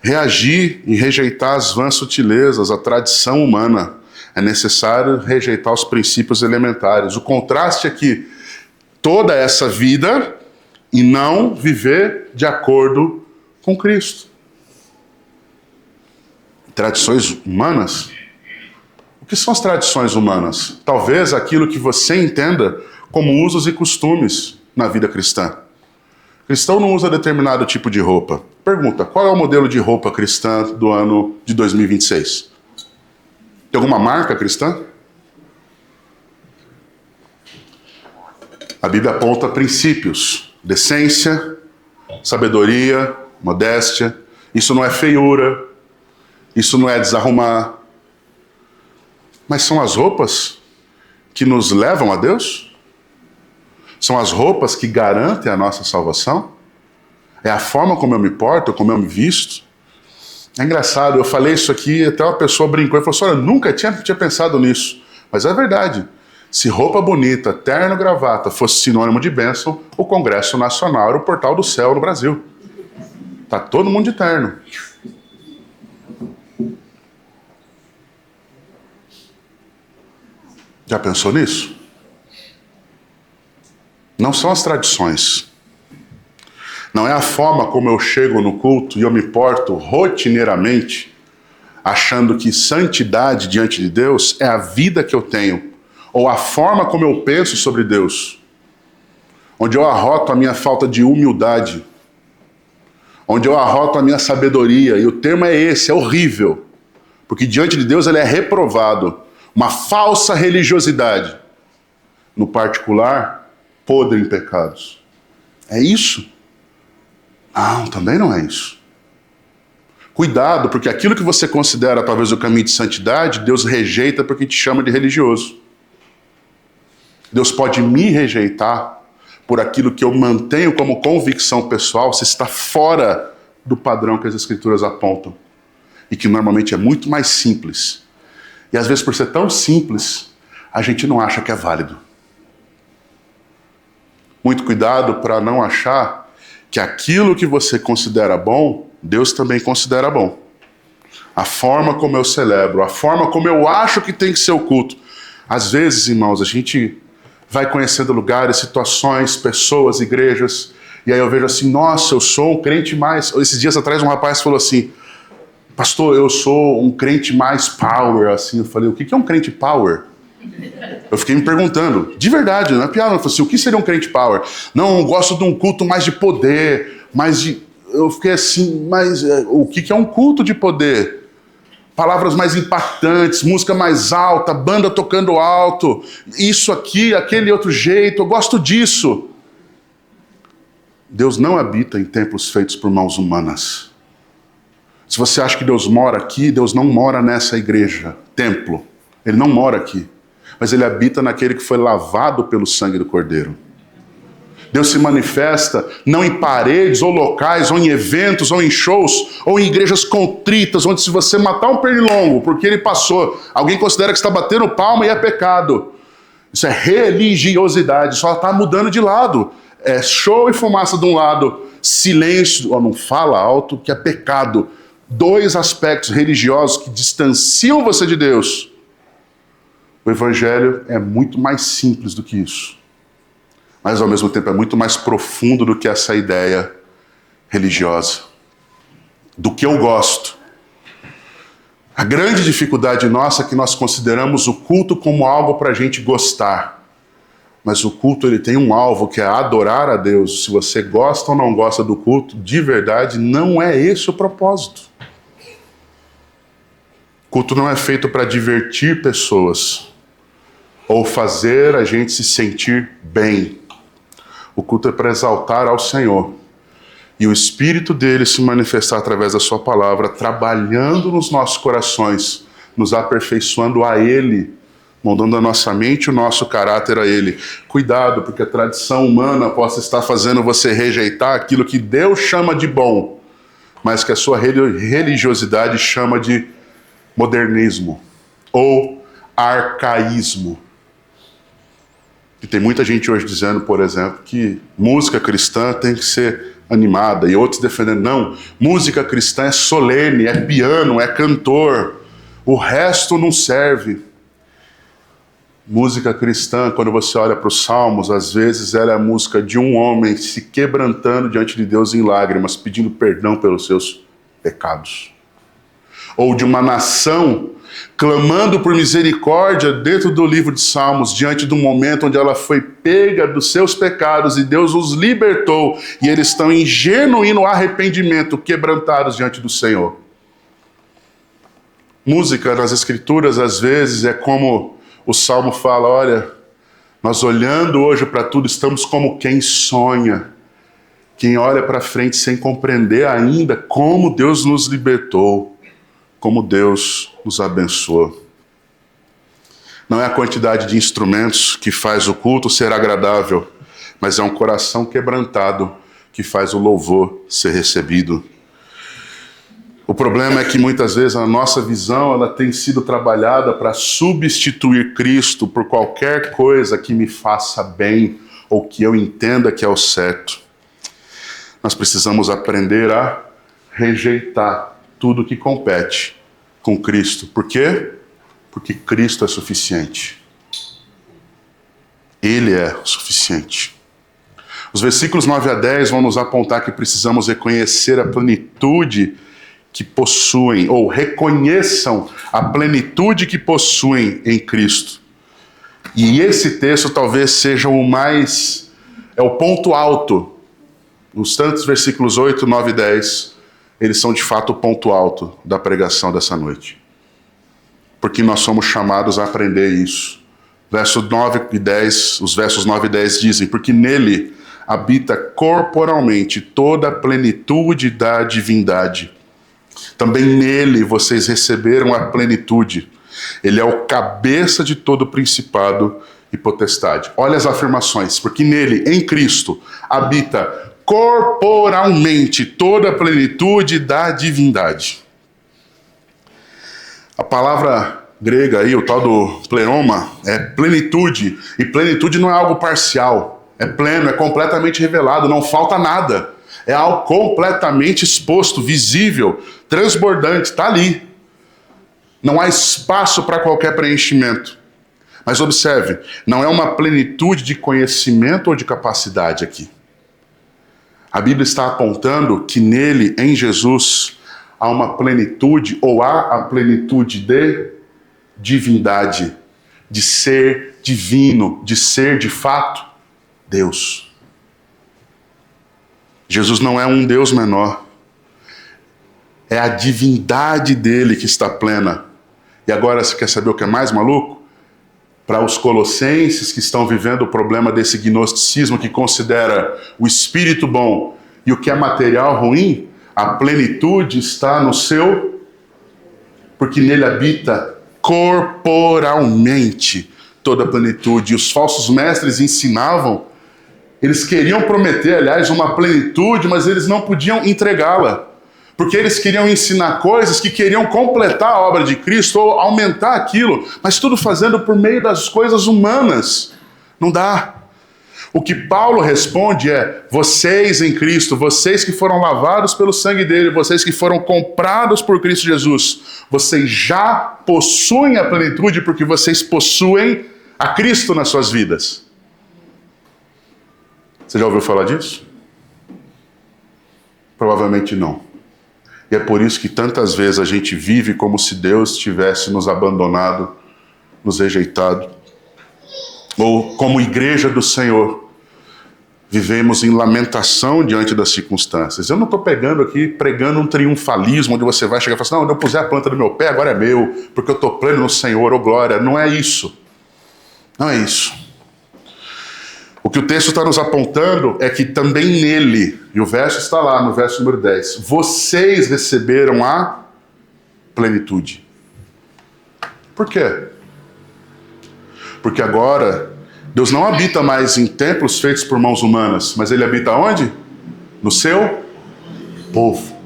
reagir e rejeitar as vãs sutilezas, a tradição humana. É necessário rejeitar os princípios elementares. O contraste é que toda essa vida e não viver de acordo com Cristo. Tradições humanas? O que são as tradições humanas? Talvez aquilo que você entenda como usos e costumes na vida cristã. Cristão não usa determinado tipo de roupa. Pergunta, qual é o modelo de roupa cristã do ano de 2026? Tem alguma marca cristã? A Bíblia aponta princípios, decência, sabedoria, modéstia. Isso não é feiura, isso não é desarrumar. Mas são as roupas que nos levam a Deus? São as roupas que garantem a nossa salvação? É a forma como eu me porto, como eu me visto? É engraçado, eu falei isso aqui, até uma pessoa brincou e falou assim, olha, eu nunca tinha pensado nisso. Mas é verdade. Se roupa bonita, terno, gravata fosse sinônimo de bênção, o Congresso Nacional era o portal do céu no Brasil. Tá todo mundo de terno. Já pensou nisso? Não são as tradições. Não é a forma como eu chego no culto e eu me porto rotineiramente, achando que santidade diante de Deus é a vida que eu tenho, ou a forma como eu penso sobre Deus, onde eu arroto a minha falta de humildade, onde eu arroto a minha sabedoria, e o termo é esse, é horrível, porque diante de Deus ele é reprovado, uma falsa religiosidade, no particular, podre em pecados. É isso? Não, também não é isso. Cuidado, porque aquilo que você considera talvez o caminho de santidade, Deus rejeita porque te chama de religioso. Deus pode me rejeitar por aquilo que eu mantenho como convicção pessoal, se está fora do padrão que as Escrituras apontam. E que normalmente é muito mais simples. E às vezes por ser tão simples, a gente não acha que é válido. Muito cuidado para não achar que aquilo que você considera bom, Deus também considera bom. A forma como eu celebro, a forma como eu acho que tem que ser o culto. Às vezes, irmãos, a gente vai conhecendo lugares, situações, pessoas, igrejas, e aí eu vejo assim, nossa, eu sou um crente mais... Esses dias atrás um rapaz falou assim, pastor, eu sou um crente mais power, assim. Eu falei, o que é um crente power? Eu fiquei me perguntando, de verdade, não é piada. Eu falei assim, o que seria um crente power? Não, eu gosto de um culto mais de poder, mais de... Eu fiquei assim, mas o que é um culto de poder? Palavras mais impactantes, música mais alta, banda tocando alto, isso aqui, aquele outro jeito, eu gosto disso. Deus não habita em templos feitos por mãos humanas. Se você acha que Deus mora aqui, Deus não mora nessa igreja, templo. Ele não mora aqui. Mas ele habita naquele que foi lavado pelo sangue do Cordeiro. Deus se manifesta não em paredes, ou locais, ou em eventos, ou em shows, ou em igrejas contritas, onde se você matar um pernilongo, porque ele passou, alguém considera que está batendo palma e é pecado. Isso é religiosidade, só está mudando de lado. É show e fumaça de um lado, silêncio, ou não fala alto, que é pecado. Dois aspectos religiosos que distanciam você de Deus. O Evangelho é muito mais simples do que isso. Mas ao mesmo tempo é muito mais profundo do que essa ideia religiosa. Do que eu gosto. A grande dificuldade nossa é que nós consideramos o culto como algo para a gente gostar. Mas o culto ele tem um alvo que é adorar a Deus. Se você gosta ou não gosta do culto, de verdade, não é esse o propósito. O culto não é feito para divertir pessoas ou fazer a gente se sentir bem. O culto é para exaltar ao Senhor. e o Espírito dele se manifestar através da sua palavra, trabalhando nos nossos corações, nos aperfeiçoando a ele, moldando a nossa mente e o nosso caráter a ele. Cuidado, porque a tradição humana possa estar fazendo você rejeitar aquilo que Deus chama de bom, mas que a sua religiosidade chama de modernismo ou arcaísmo. E tem muita gente hoje dizendo, por exemplo, que música cristã tem que ser animada, e outros defendendo, não, música cristã é solene, é piano, é cantor, o resto não serve. Música cristã, quando você olha para os Salmos, às vezes ela é a música de um homem se quebrantando diante de Deus em lágrimas, pedindo perdão pelos seus pecados. Ou de uma nação clamando por misericórdia dentro do livro de Salmos, diante do momento onde ela foi pega dos seus pecados e Deus os libertou, e eles estão em genuíno arrependimento, quebrantados diante do Senhor. Música nas Escrituras, às vezes, é como o Salmo fala, olha, nós olhando hoje para tudo, estamos como quem sonha, quem olha para frente sem compreender ainda como Deus nos libertou, como Deus nos abençoou. Não é a quantidade de instrumentos que faz o culto ser agradável, mas é um coração quebrantado que faz o louvor ser recebido. O problema é que muitas vezes a nossa visão ela tem sido trabalhada para substituir Cristo por qualquer coisa que me faça bem ou que eu entenda que é o certo. Nós precisamos aprender a rejeitar tudo que compete com Cristo. Por quê? Porque Cristo é suficiente. Ele é suficiente. Os versículos 9 a 10 vão nos apontar que precisamos reconhecer a plenitude que possuem, ou reconheçam a plenitude que possuem em Cristo. E esse texto talvez seja o ponto alto. Os tantos versículos 8, 9 e 10, eles são de fato o ponto alto da pregação dessa noite. Porque nós somos chamados a aprender isso. Os versos 9 e 10 dizem, porque nele habita corporalmente toda a plenitude da divindade. Também nele vocês receberam a plenitude. Ele é o cabeça de todo principado e potestade. Olha as afirmações, porque nele, em Cristo, habita corporalmente toda a plenitude da divindade. A palavra grega aí, o tal do pleroma, é plenitude. E plenitude não é algo parcial. É pleno, é completamente revelado, não falta nada. É algo completamente exposto, visível, transbordante, está ali. Não há espaço para qualquer preenchimento. Mas observe, não é uma plenitude de conhecimento ou de capacidade aqui. A Bíblia está apontando que nele, em Jesus, há uma plenitude, ou há a plenitude de divindade, de ser divino, de ser de fato Deus. Jesus não é um Deus menor. É a divindade dele que está plena. E agora você quer saber o que é mais maluco? Para os colossenses que estão vivendo o problema desse gnosticismo que considera o espírito bom e o que é material ruim, a plenitude está no seu, porque nele habita corporalmente toda a plenitude. E os falsos mestres ensinavam, eles queriam prometer, aliás, uma plenitude, mas eles não podiam entregá-la. Porque eles queriam ensinar coisas que queriam completar a obra de Cristo ou aumentar aquilo, mas tudo fazendo por meio das coisas humanas. Não dá. O que Paulo responde é, vocês em Cristo, vocês que foram lavados pelo sangue dele, vocês que foram comprados por Cristo Jesus, vocês já possuem a plenitude porque vocês possuem a Cristo nas suas vidas. Você já ouviu falar disso? Provavelmente não. E é por isso que tantas vezes a gente vive como se Deus tivesse nos abandonado, nos rejeitado. Ou como igreja do Senhor, vivemos em lamentação diante das circunstâncias. Eu não estou pregando um triunfalismo onde você vai chegar e falar assim, não, eu puser a planta do meu pé, agora é meu, porque eu estou pleno no Senhor, ô glória. Não é isso. Não é isso. O que o texto está nos apontando é que também nele, e o verso está lá no verso número 10, vocês receberam a plenitude. Por quê? Porque agora Deus não habita mais em templos feitos por mãos humanas, mas Ele habita onde? No seu povo.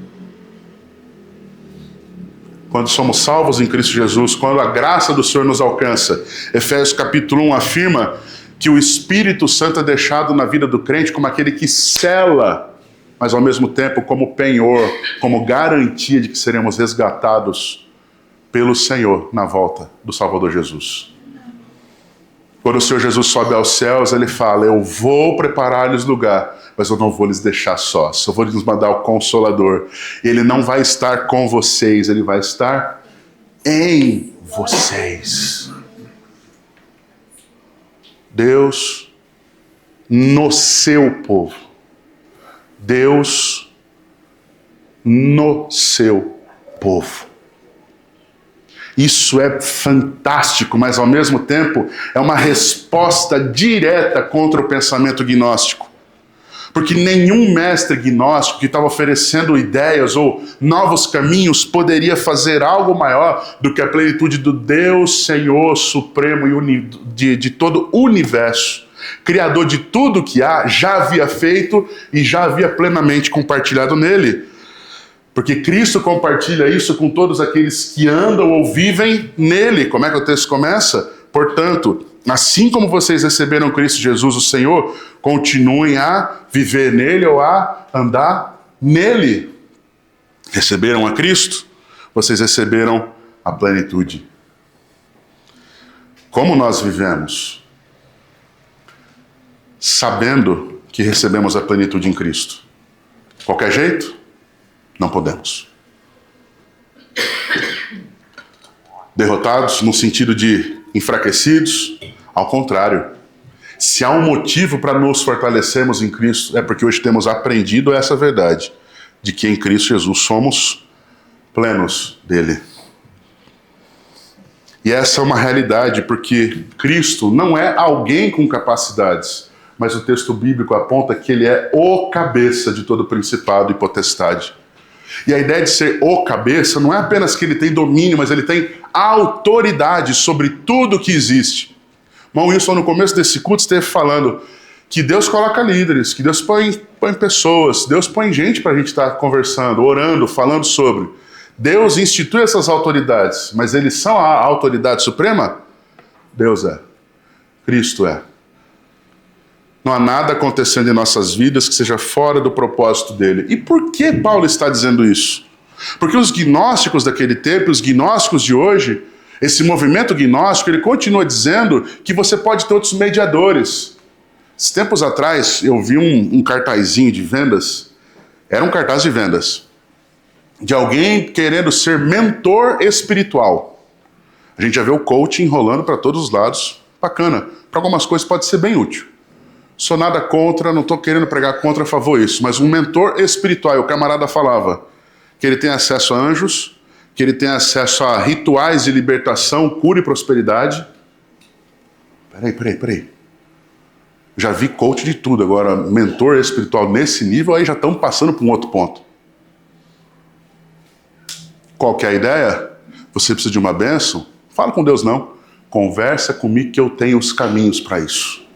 Quando somos salvos em Cristo Jesus, quando a graça do Senhor nos alcança, Efésios capítulo 1 afirma que o Espírito Santo é deixado na vida do crente como aquele que sela, mas ao mesmo tempo como penhor, como garantia de que seremos resgatados pelo Senhor na volta do Salvador Jesus. Quando o Senhor Jesus sobe aos céus, Ele fala, eu vou preparar-lhes lugar, mas eu não vou lhes deixar sós, eu vou lhes mandar o Consolador. Ele não vai estar com vocês, Ele vai estar em vocês. Deus no seu povo. Deus no seu povo. Isso é fantástico, mas ao mesmo tempo é uma resposta direta contra o pensamento gnóstico. Porque nenhum mestre gnóstico que estava oferecendo ideias ou novos caminhos poderia fazer algo maior do que a plenitude do Deus Senhor Supremo e de todo o universo. Criador de tudo que há, já havia feito e já havia plenamente compartilhado nele. Porque Cristo compartilha isso com todos aqueles que andam ou vivem nele. Como é que o texto começa? Portanto, assim como vocês receberam Cristo Jesus, o Senhor, continuem a viver nele ou a andar nele. Receberam a Cristo? Vocês receberam a plenitude. Como nós vivemos? Sabendo que recebemos a plenitude em Cristo. Qualquer jeito? Não podemos. Derrotados no sentido de enfraquecidos? Ao contrário. Se há um motivo para nos fortalecermos em Cristo, é porque hoje temos aprendido essa verdade, de que em Cristo Jesus somos plenos dele. E essa é uma realidade, porque Cristo não é alguém com capacidades, mas o texto bíblico aponta que ele é o cabeça de todo principado e potestade. E a ideia de ser o cabeça não é apenas que ele tem domínio, mas ele tem autoridade sobre tudo que existe. Irmão Wilson, no começo desse culto, esteve falando que Deus coloca líderes, que Deus põe pessoas, Deus põe gente para a gente estar conversando, orando, falando sobre. Deus institui essas autoridades, mas eles são a autoridade suprema? Deus é. Cristo é. Não há nada acontecendo em nossas vidas que seja fora do propósito dele. E por que Paulo está dizendo isso? Porque os gnósticos daquele tempo, os gnósticos de hoje, esse movimento gnóstico, ele continua dizendo que você pode ter outros mediadores. Esses tempos atrás, eu vi um cartazinho de vendas, era um cartaz de vendas, de alguém querendo ser mentor espiritual. A gente já vê o coaching rolando para todos os lados, bacana. Para algumas coisas pode ser bem útil. Sou nada contra, não estou querendo pregar contra a favor isso, mas um mentor espiritual, o camarada falava que ele tem acesso a anjos, que ele tem acesso a rituais de libertação, cura e prosperidade. Peraí. Já vi coach de tudo, agora mentor espiritual nesse nível, aí já estamos passando para um outro ponto. Qual que é a ideia? Você precisa de uma bênção? Fala com Deus não. Conversa comigo que eu tenho os caminhos para isso.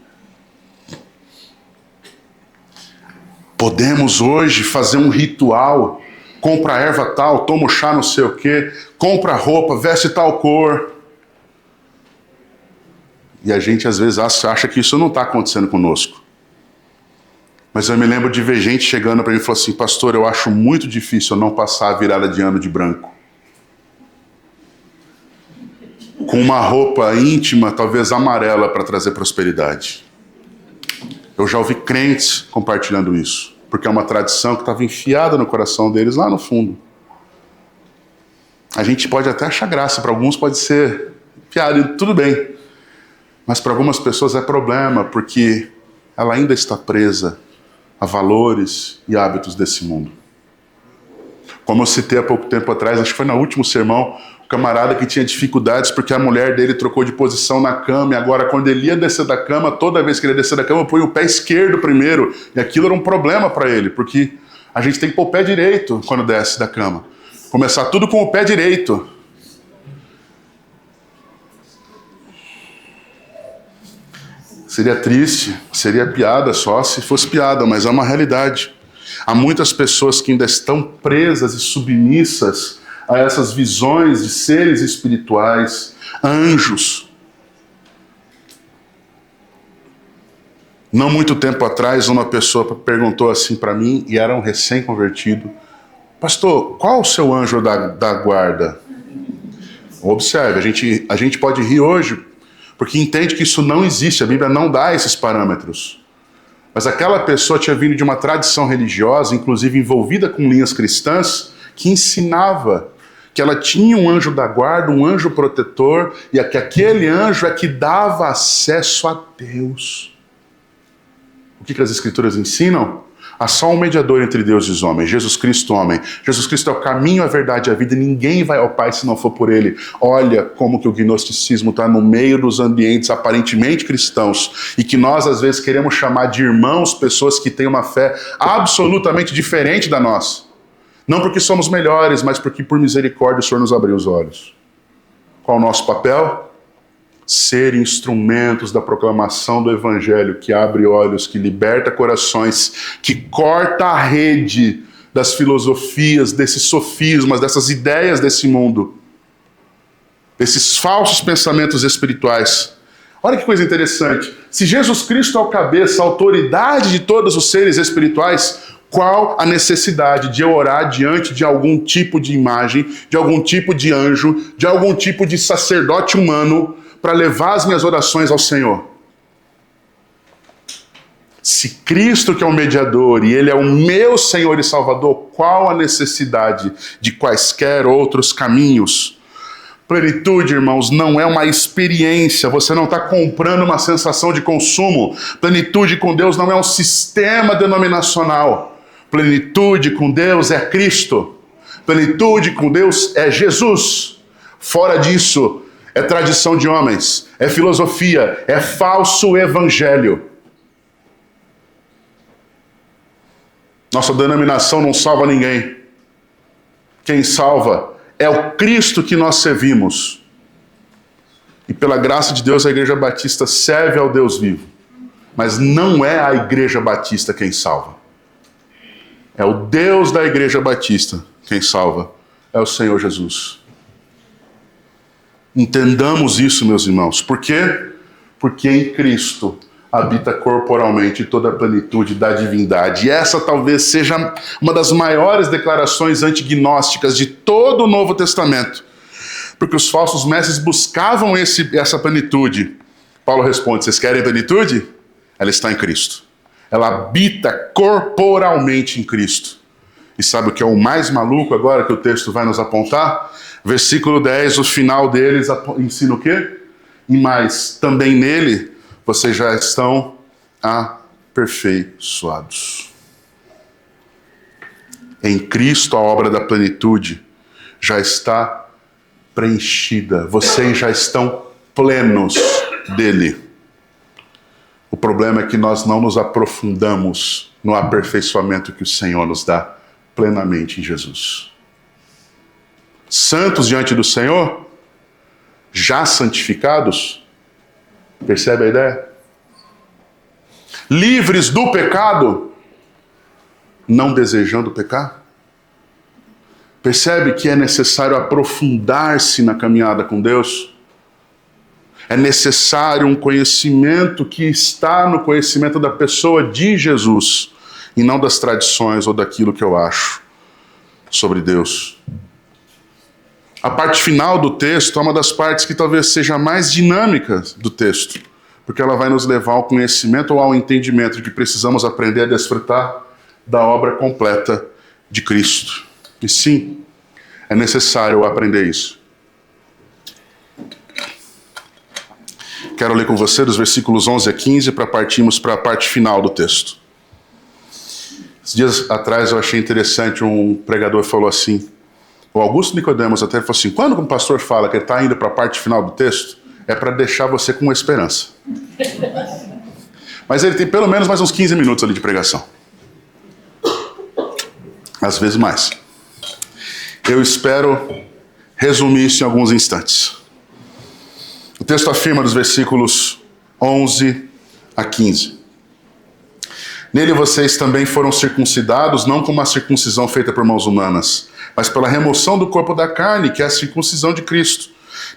Podemos hoje fazer um ritual, compra erva tal, toma o chá não sei o quê, compra roupa, veste tal cor. E a gente às vezes acha que isso não está acontecendo conosco. Mas eu me lembro de ver gente chegando para mim e falando assim, pastor, eu acho muito difícil eu não passar a virada de ano de branco. Com uma roupa íntima, talvez amarela, para trazer prosperidade. Eu já ouvi crentes compartilhando isso, porque é uma tradição que estava enfiada no coração deles lá no fundo. A gente pode até achar graça, para alguns pode ser piada, tudo bem. Mas para algumas pessoas é problema, porque ela ainda está presa a valores e hábitos desse mundo. Como eu citei há pouco tempo atrás, acho que foi no último sermão, camarada que tinha dificuldades porque a mulher dele trocou de posição na cama, e agora quando ele ia descer da cama, toda vez que ele ia descer da cama, põe o pé esquerdo primeiro, e aquilo era um problema para ele, porque a gente tem que pôr o pé direito quando desce da cama. Começar tudo com o pé direito. Seria triste, seria piada só se fosse piada, mas é uma realidade. Há muitas pessoas que ainda estão presas e submissas a essas visões de seres espirituais, anjos. Não muito tempo atrás, uma pessoa perguntou assim para mim, e era um recém-convertido: pastor, qual o seu anjo da guarda? Observe, a gente pode rir hoje, porque entende que isso não existe, a Bíblia não dá esses parâmetros. Mas aquela pessoa tinha vindo de uma tradição religiosa, inclusive envolvida com linhas cristãs, que ensinava que ela tinha um anjo da guarda, um anjo protetor, e que aquele anjo é que dava acesso a Deus. O que as Escrituras ensinam? Há só um mediador entre Deus e os homens, Jesus Cristo, homem. Jesus Cristo é o caminho, a verdade e a vida, e ninguém vai ao Pai se não for por Ele. Olha como que o gnosticismo está no meio dos ambientes aparentemente cristãos, e que nós às vezes queremos chamar de irmãos pessoas que têm uma fé absolutamente diferente da nossa. Não porque somos melhores, mas porque por misericórdia o Senhor nos abriu os olhos. Qual o nosso papel? Ser instrumentos da proclamação do Evangelho, que abre olhos, que liberta corações, que corta a rede das filosofias, desses sofismas, dessas ideias desse mundo, desses falsos pensamentos espirituais. Olha que coisa interessante. Se Jesus Cristo é o cabeça, a autoridade de todos os seres espirituais, qual a necessidade de eu orar diante de algum tipo de imagem, de algum tipo de anjo, de algum tipo de sacerdote humano, para levar as minhas orações ao Senhor? Se Cristo que é o mediador e Ele é o meu Senhor e Salvador, qual a necessidade de quaisquer outros caminhos? Plenitude, irmãos, não é uma experiência, você não está comprando uma sensação de consumo. Plenitude com Deus não é um sistema denominacional. Plenitude com Deus é Cristo. Plenitude com Deus é Jesus. Fora disso, é tradição de homens, é filosofia, é falso evangelho. Nossa denominação não salva ninguém. Quem salva é o Cristo que nós servimos. E pela graça de Deus, a Igreja Batista serve ao Deus vivo. Mas não é a Igreja Batista quem salva. É o Deus da Igreja Batista quem salva. É o Senhor Jesus. Entendamos isso, meus irmãos. Por quê? Porque em Cristo habita corporalmente toda a plenitude da divindade. E essa talvez seja uma das maiores declarações antignósticas de todo o Novo Testamento. Porque os falsos mestres buscavam essa plenitude. Paulo responde: vocês querem plenitude? Ela está em Cristo. Ela habita corporalmente em Cristo. E sabe o que é o mais maluco agora que o texto vai nos apontar? Versículo 10, o final deles ensina o quê? E mais, também nele vocês já estão aperfeiçoados. Em Cristo a obra da plenitude já está preenchida. Vocês já estão plenos dele. O problema é que nós não nos aprofundamos no aperfeiçoamento que o Senhor nos dá plenamente em Jesus. Santos diante do Senhor, já santificados, percebe a ideia? Livres do pecado, não desejando pecar. Percebe que é necessário aprofundar-se na caminhada com Deus? É necessário um conhecimento que está no conhecimento da pessoa de Jesus, e não das tradições ou daquilo que eu acho sobre Deus. A parte final do texto é uma das partes que talvez seja mais dinâmica do texto, porque ela vai nos levar ao conhecimento ou ao entendimento de que precisamos aprender a desfrutar da obra completa de Cristo. E sim, é necessário aprender isso. Quero ler com você dos versículos 11 a 15 para partirmos para a parte final do texto. Esses dias atrás eu achei interessante, um pregador falou assim: O Augusto Nicodemos até falou assim, quando o pastor fala que ele está indo para a parte final do texto, é para deixar você com esperança. Mas ele tem pelo menos mais uns 15 minutos ali de pregação. Às vezes mais. Eu espero resumir isso em alguns instantes. O texto afirma dos versículos 11 a 15. Nele vocês também foram circuncidados, não com uma circuncisão feita por mãos humanas, mas pela remoção do corpo da carne, que é a circuncisão de Cristo,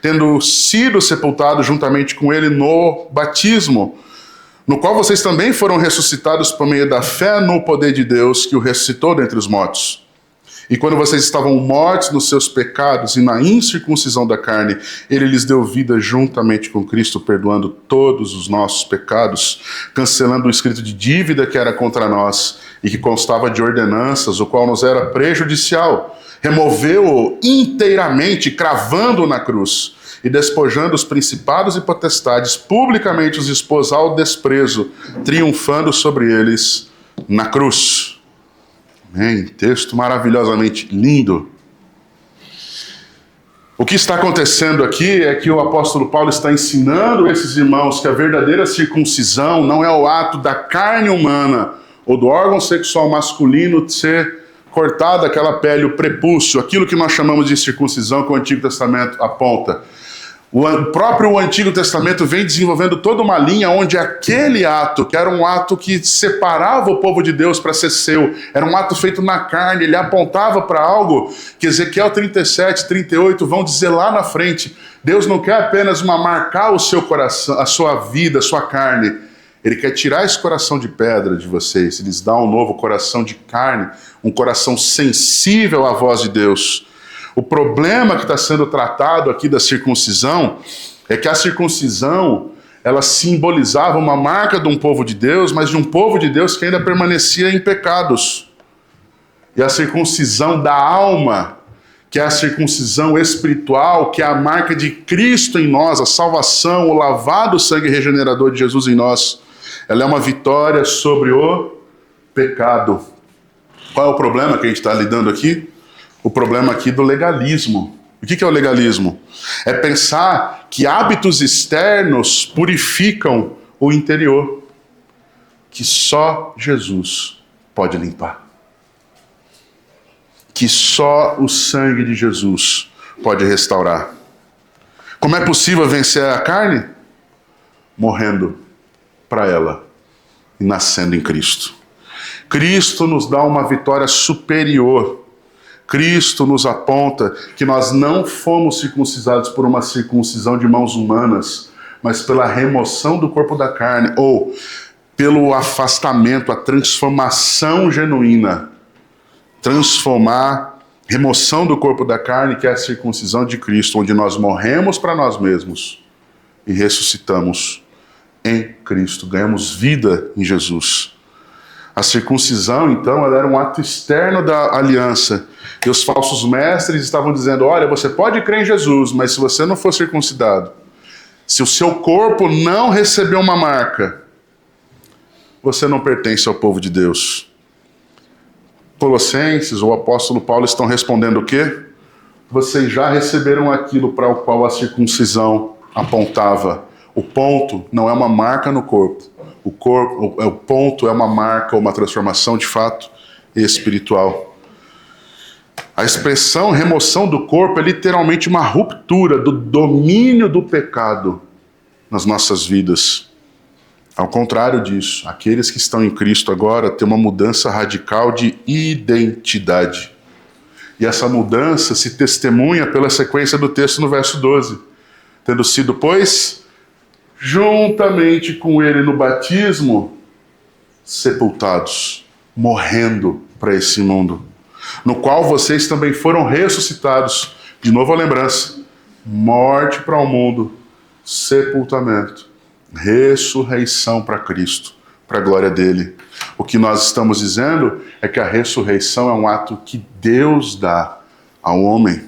tendo sido sepultados juntamente com ele no batismo, no qual vocês também foram ressuscitados por meio da fé no poder de Deus, que o ressuscitou dentre os mortos. E quando vocês estavam mortos nos seus pecados e na incircuncisão da carne, ele lhes deu vida juntamente com Cristo, perdoando todos os nossos pecados, cancelando o escrito de dívida que era contra nós e que constava de ordenanças, o qual nos era prejudicial. Removeu-o inteiramente, cravando-o na cruz, e despojando os principados e potestades, publicamente os expôs ao desprezo, triunfando sobre eles na cruz. Amém. Texto maravilhosamente lindo. O que está acontecendo aqui é que o apóstolo Paulo está ensinando esses irmãos que a verdadeira circuncisão não é o ato da carne humana ou do órgão sexual masculino de ser cortada aquela pele, o prepúcio, aquilo que nós chamamos de circuncisão que o Antigo Testamento aponta. O próprio Antigo Testamento vem desenvolvendo toda uma linha onde aquele ato, que era um ato que separava o povo de Deus para ser seu, era um ato feito na carne, ele apontava para algo que Ezequiel 37, 38 vão dizer lá na frente. Deus não quer apenas marcar o seu coração, a sua vida, a sua carne. Ele quer tirar esse coração de pedra de vocês, lhes dá um novo coração de carne, um coração sensível à voz de Deus. O problema que está sendo tratado aqui da circuncisão é que a circuncisão, ela simbolizava uma marca de um povo de Deus, mas de um povo de Deus que ainda permanecia em pecados. E a circuncisão da alma, que é a circuncisão espiritual, que é a marca de Cristo em nós, a salvação, o lavado sangue regenerador de Jesus em nós, ela é uma vitória sobre o pecado. Qual é o problema que a gente está lidando aqui? O problema aqui do legalismo. O que é o legalismo? É pensar que hábitos externos purificam o interior, que só Jesus pode limpar. Que só o sangue de Jesus pode restaurar. Como é possível vencer a carne? Morrendo para ela e nascendo em Cristo. Cristo nos dá uma vitória superior. Cristo nos aponta que nós não fomos circuncidados por uma circuncisão de mãos humanas, mas pela remoção do corpo da carne, ou pelo afastamento, a transformação genuína. Transformar, remoção do corpo da carne, que é a circuncisão de Cristo, onde nós morremos para nós mesmos e ressuscitamos em Cristo, ganhamos vida em Jesus. A circuncisão, então, ela era um ato externo da aliança. E os falsos mestres estavam dizendo, olha, você pode crer em Jesus, mas se você não for circuncidado, se o seu corpo não receber uma marca, você não pertence ao povo de Deus. Colossenses, o apóstolo Paulo estão respondendo o quê? Vocês já receberam aquilo para o qual a circuncisão apontava. O ponto não é uma marca no corpo. O ponto é uma marca, uma transformação de fato espiritual. A expressão remoção do corpo é literalmente uma ruptura do domínio do pecado nas nossas vidas. Ao contrário disso, aqueles que estão em Cristo agora têm uma mudança radical de identidade. E essa mudança se testemunha pela sequência do texto no verso 12. Tendo sido, pois, juntamente com ele no batismo, sepultados, morrendo para esse mundo, no qual vocês também foram ressuscitados. De novo a lembrança, morte para o mundo, sepultamento, ressurreição para Cristo, para a glória dele. O que nós estamos dizendo é que a ressurreição é um ato que Deus dá ao homem,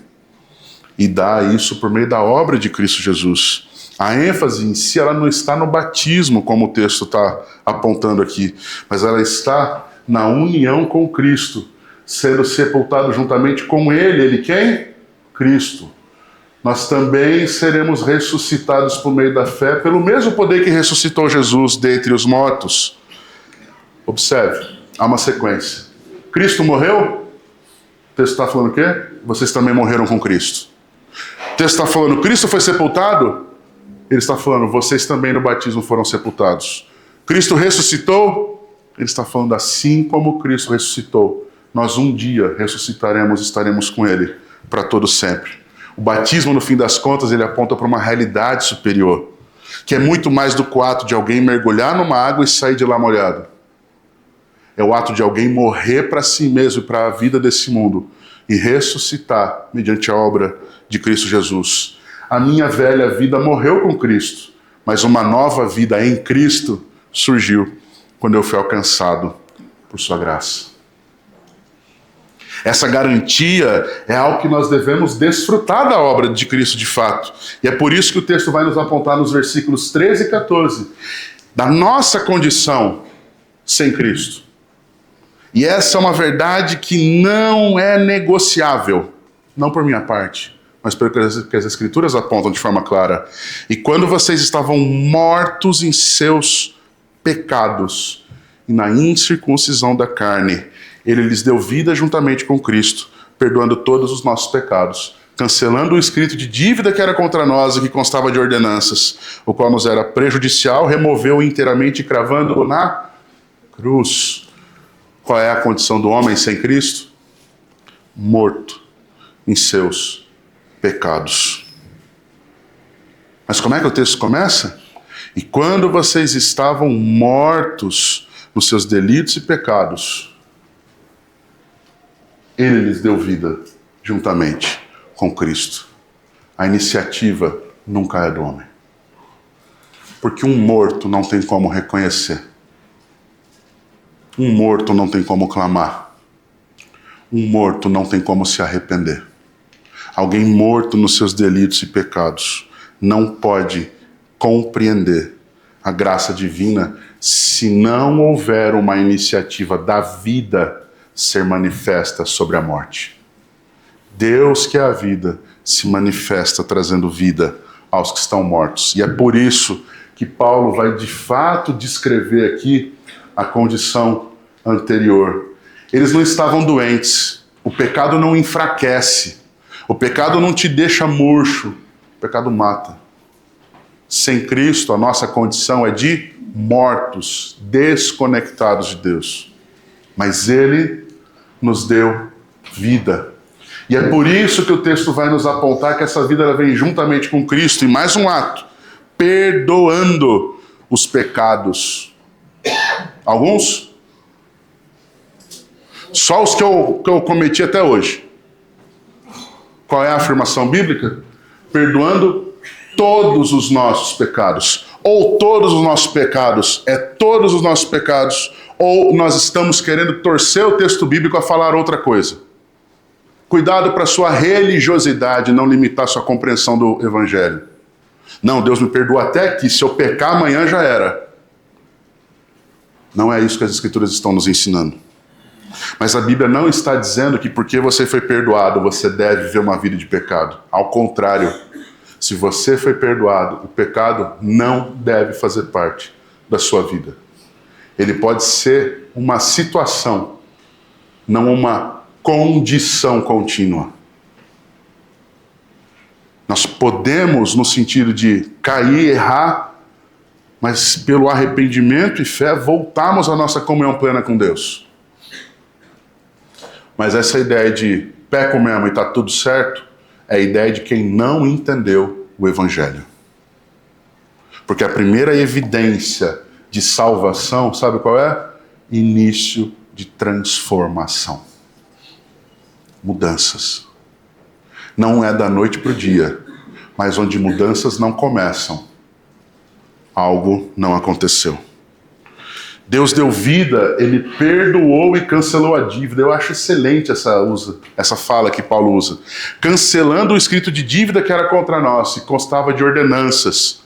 e dá isso por meio da obra de Cristo Jesus. A ênfase em si, ela não está no batismo, como o texto está apontando aqui, mas ela está na união com Cristo, sendo sepultado juntamente com ele. Ele quem? Cristo. Nós também seremos ressuscitados por meio da fé, pelo mesmo poder que ressuscitou Jesus dentre os mortos. Observe, há uma sequência. Cristo morreu? O texto está falando o quê? Vocês também morreram com Cristo. O texto está falando, Cristo foi sepultado? Ele está falando, vocês também no batismo foram sepultados. Cristo ressuscitou? Ele está falando, assim como Cristo ressuscitou, nós um dia ressuscitaremos e estaremos com Ele para todo sempre. O batismo, no fim das contas, ele aponta para uma realidade superior, que é muito mais do que o ato de alguém mergulhar numa água e sair de lá molhado. É o ato de alguém morrer para si mesmo e para a vida desse mundo e ressuscitar mediante a obra de Cristo Jesus. A minha velha vida morreu com Cristo, mas uma nova vida em Cristo surgiu quando eu fui alcançado por sua graça. Essa garantia é algo que nós devemos desfrutar da obra de Cristo de fato. E é por isso que o texto vai nos apontar nos versículos 13 e 14 da nossa condição sem Cristo. E essa é uma verdade que não é negociável, não por minha parte, mas pelo que as Escrituras apontam de forma clara. E quando vocês estavam mortos em seus pecados e na incircuncisão da carne, ele lhes deu vida juntamente com Cristo, perdoando todos os nossos pecados, cancelando o escrito de dívida que era contra nós e que constava de ordenanças, o qual nos era prejudicial, removeu inteiramente, cravando-o na cruz. Qual é a condição do homem sem Cristo? Morto em seus pecados. Mas como é que o texto começa? E quando vocês estavam mortos nos seus delitos e pecados, ele lhes deu vida juntamente com Cristo. A iniciativa nunca é do homem. Porque um morto não tem como reconhecer. Um morto não tem como clamar. Um morto não tem como se arrepender. Alguém morto nos seus delitos e pecados não pode compreender a graça divina se não houver uma iniciativa da vida ser manifesta sobre a morte. Deus, que é a vida, se manifesta trazendo vida aos que estão mortos. E é por isso que Paulo vai de fato descrever aqui a condição anterior. Eles não estavam doentes. O pecado não enfraquece. O pecado não te deixa murcho. O pecado mata. Sem Cristo, a nossa condição é de mortos, desconectados de Deus. Mas Ele nos deu vida. E é por isso que o texto vai nos apontar que essa vida ela vem juntamente com Cristo. E mais um ato, perdoando os pecados. Alguns? Só os que eu cometi até hoje. Qual é a afirmação bíblica? Perdoando todos os nossos pecados. Ou todos os nossos pecados é todos os nossos pecados, ou nós estamos querendo torcer o texto bíblico a falar outra coisa. Cuidado para sua religiosidade não limitar sua compreensão do evangelho. Não, Deus me perdoa até aqui, se eu pecar amanhã já era. Não é isso que as Escrituras estão nos ensinando. Mas a Bíblia não está dizendo que porque você foi perdoado, você deve viver uma vida de pecado. Ao contrário, se você foi perdoado, o pecado não deve fazer parte da sua vida. Ele pode ser uma situação, não uma condição contínua. Nós podemos, no sentido de cair, errar, mas pelo arrependimento e fé, voltarmos à nossa comunhão plena com Deus. Mas essa ideia de peco mesmo e está tudo certo, é a ideia de quem não entendeu o Evangelho. Porque a primeira evidência de salvação, sabe qual é? Início de transformação. Mudanças. Não é da noite para o dia, mas onde mudanças não começam, algo não aconteceu. Deus deu vida, Ele perdoou e cancelou a dívida. Eu acho excelente essa fala que Paulo usa. Cancelando o escrito de dívida que era contra nós, e constava de ordenanças.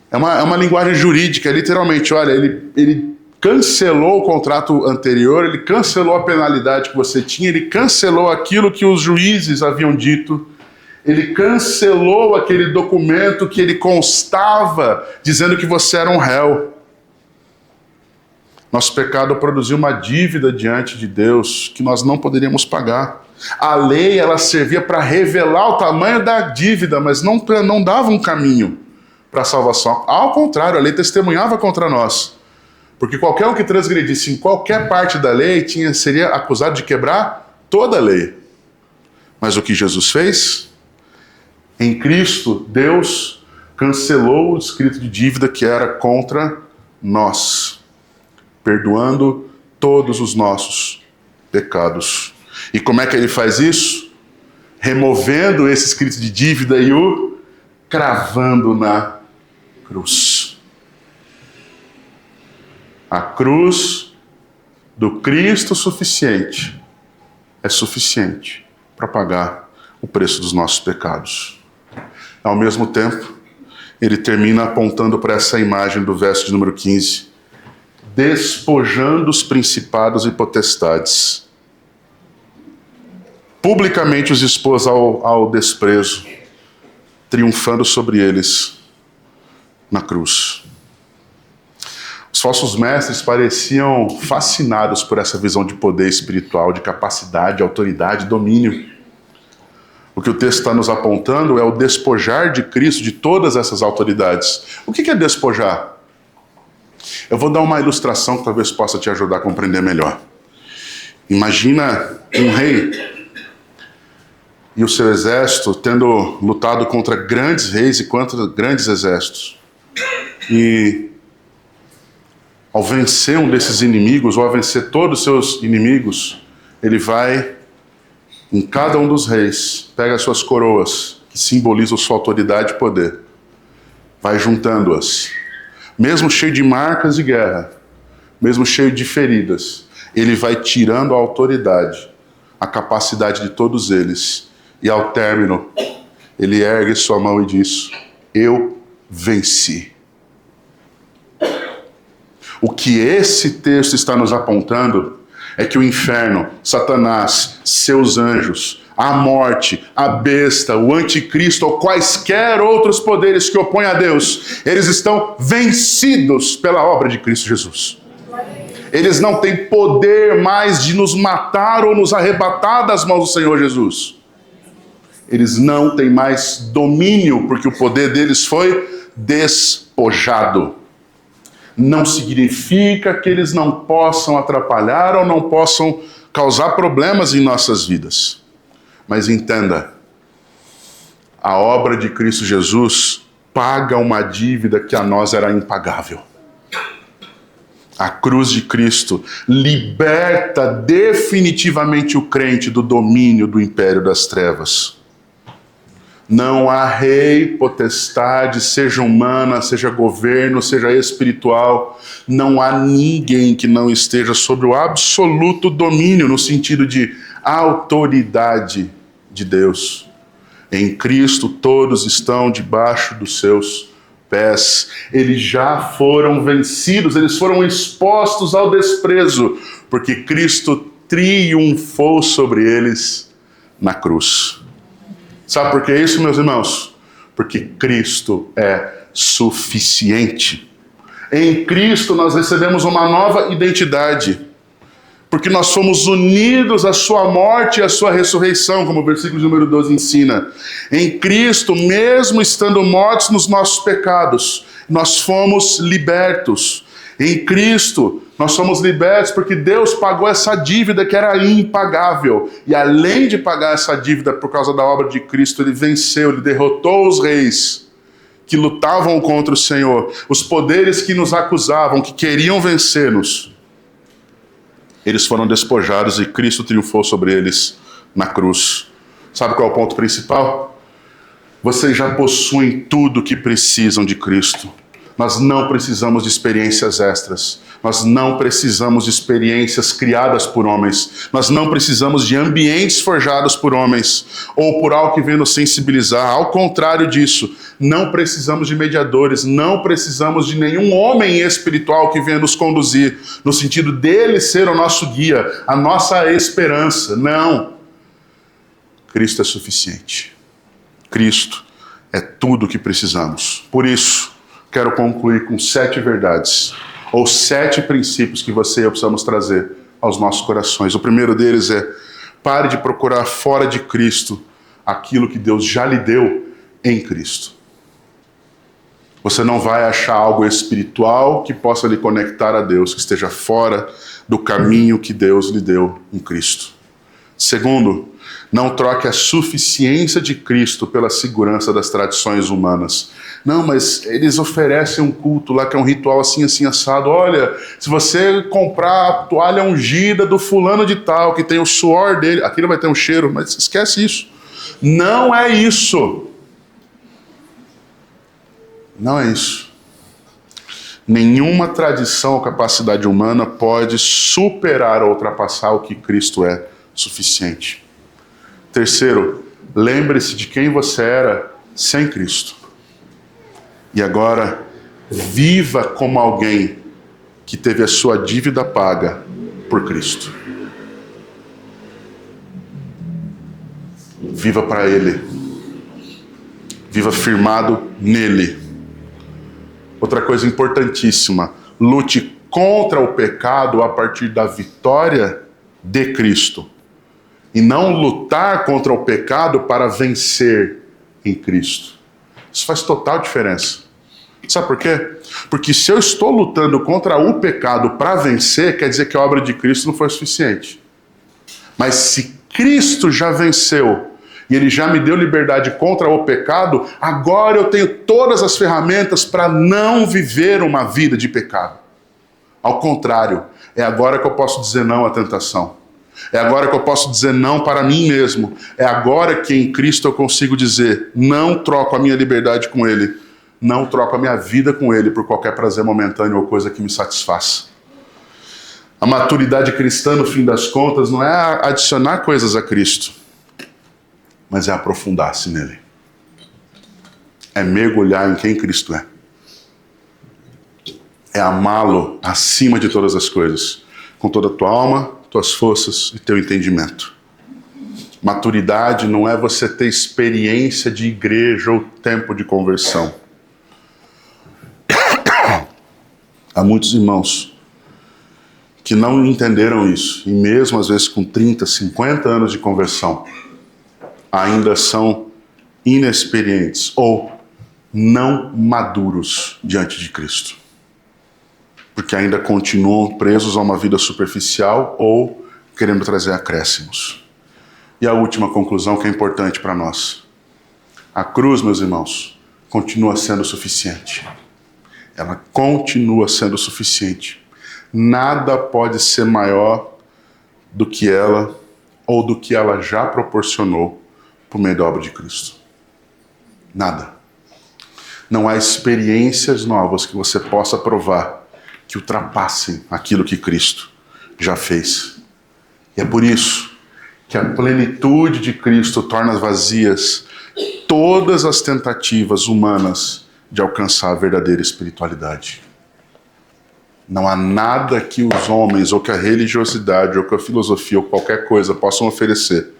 É uma linguagem jurídica, literalmente. Olha, ele cancelou o contrato anterior, ele cancelou a penalidade que você tinha, ele cancelou aquilo que os juízes haviam dito, ele cancelou aquele documento que ele constava dizendo que você era um réu. Nosso pecado produziu uma dívida diante de Deus que nós não poderíamos pagar. A lei, ela servia para revelar o tamanho da dívida, mas não dava um caminho para a salvação. Ao contrário, a lei testemunhava contra nós. Porque qualquer um que transgredisse em qualquer parte da lei seria acusado de quebrar toda a lei. Mas o que Jesus fez? Em Cristo, Deus cancelou o escrito de dívida que era contra nós, perdoando todos os nossos pecados. E como é que ele faz isso? Removendo esse escrito de dívida e o cravando na cruz. A cruz do Cristo suficiente é suficiente para pagar o preço dos nossos pecados. Ao mesmo tempo, ele termina apontando para essa imagem do verso de número 15, despojando os principados e potestades. Publicamente os expôs ao desprezo, triunfando sobre eles na cruz. Os falsos mestres pareciam fascinados por essa visão de poder espiritual, de capacidade, autoridade, domínio. O que o texto está nos apontando é o despojar de Cristo de todas essas autoridades. O que é despojar? Eu vou dar uma ilustração que talvez possa te ajudar a compreender melhor. Imagina um rei e o seu exército tendo lutado contra grandes reis e contra grandes exércitos. E ao vencer um desses inimigos, ou ao vencer todos os seus inimigos, ele vai em cada um dos reis, pega as suas coroas, que simbolizam sua autoridade e poder, vai juntando-as. Mesmo cheio de marcas de guerra, mesmo cheio de feridas, ele vai tirando a autoridade, a capacidade de todos eles. E ao término, ele ergue sua mão e diz: eu venci. O que esse texto está nos apontando é que o inferno, Satanás, seus anjos, a morte, a besta, o anticristo ou quaisquer outros poderes que opõem a Deus, eles estão vencidos pela obra de Cristo Jesus. Eles não têm poder mais de nos matar ou nos arrebatar das mãos do Senhor Jesus. Eles não têm mais domínio, porque o poder deles foi despojado. Não significa que eles não possam atrapalhar ou não possam causar problemas em nossas vidas. Mas entenda, a obra de Cristo Jesus paga uma dívida que a nós era impagável. A cruz de Cristo liberta definitivamente o crente do domínio do império das trevas. Não há rei, potestade, seja humana, seja governo, seja espiritual. Não há ninguém que não esteja sob o absoluto domínio, no sentido de autoridade de Deus. Em Cristo todos estão debaixo dos seus pés. Eles já foram vencidos, eles foram expostos ao desprezo, porque Cristo triunfou sobre eles na cruz. Sabe por que isso, meus irmãos? Porque Cristo é suficiente. Em Cristo nós recebemos uma nova identidade, porque nós somos unidos à sua morte e à sua ressurreição, como o versículo número 12 ensina. Em Cristo, mesmo estando mortos nos nossos pecados, nós fomos libertos. Em Cristo, nós somos libertos porque Deus pagou essa dívida que era impagável. E além de pagar essa dívida por causa da obra de Cristo, Ele venceu, Ele derrotou os reis que lutavam contra o Senhor, os poderes que nos acusavam, que queriam vencer-nos. Eles foram despojados e Cristo triunfou sobre eles na cruz. Sabe qual é o ponto principal? Vocês já possuem tudo o que precisam de Cristo. Nós não precisamos de experiências extras. Nós não precisamos de experiências criadas por homens. Nós não precisamos de ambientes forjados por homens ou por algo que venha nos sensibilizar. Ao contrário disso, não precisamos de mediadores, não precisamos de nenhum homem espiritual que venha nos conduzir, no sentido dele ser o nosso guia, a nossa esperança. Não. Cristo é suficiente. Cristo é tudo o que precisamos. Por isso, quero concluir com 7 verdades, ou 7 princípios que você e eu precisamos trazer aos nossos corações. O primeiro deles é: pare de procurar fora de Cristo aquilo que Deus já lhe deu em Cristo. Você não vai achar algo espiritual que possa lhe conectar a Deus, que esteja fora do caminho que Deus lhe deu em Cristo. Segundo, não troque a suficiência de Cristo pela segurança das tradições humanas. Não, mas eles oferecem um culto lá que é um ritual assim, assim, assado. Olha, se você comprar a toalha ungida do fulano de tal, que tem o suor dele, aquilo vai ter um cheiro, mas esquece isso. Não é isso. Não é isso. Nenhuma tradição ou capacidade humana pode superar ou ultrapassar o que Cristo é suficiente. Terceiro, lembre-se de quem você era sem Cristo. E agora, viva como alguém que teve a sua dívida paga por Cristo. Viva para Ele. Viva firmado nele. Outra coisa importantíssima: lute contra o pecado a partir da vitória de Cristo. E não lutar contra o pecado para vencer em Cristo. Isso faz total diferença. Sabe por quê? Porque se eu estou lutando contra o pecado para vencer, quer dizer que a obra de Cristo não foi suficiente. Mas se Cristo já venceu e Ele já me deu liberdade contra o pecado, agora eu tenho todas as ferramentas para não viver uma vida de pecado. Ao contrário, é agora que eu posso dizer não à tentação. É agora que eu posso dizer não para mim mesmo. É agora que em Cristo eu consigo dizer: não troco a minha liberdade com Ele. Não troco a minha vida com Ele por qualquer prazer momentâneo ou coisa que me satisfaça. A maturidade cristã, no fim das contas, não é adicionar coisas a Cristo, mas é aprofundar-se nele. É mergulhar em quem Cristo é. É amá-lo acima de todas as coisas, com toda a tua alma, tuas forças e teu entendimento. Maturidade não é você ter experiência de igreja ou tempo de conversão. Há muitos irmãos que não entenderam isso, e mesmo às vezes com 30, 50 anos de conversão, ainda são inexperientes ou não maduros diante de Cristo. Porque ainda continuam presos a uma vida superficial ou querendo trazer acréscimos. E a última conclusão que é importante para nós: a cruz, meus irmãos, continua sendo suficiente. Ela continua sendo suficiente. Nada pode ser maior do que ela ou do que ela já proporcionou por meio da obra de Cristo. Nada. Não há experiências novas que você possa provar que ultrapassem aquilo que Cristo já fez. E é por isso que a plenitude de Cristo torna vazias todas as tentativas humanas de alcançar a verdadeira espiritualidade. Não há nada que os homens, ou que a religiosidade, ou que a filosofia, ou qualquer coisa possam oferecer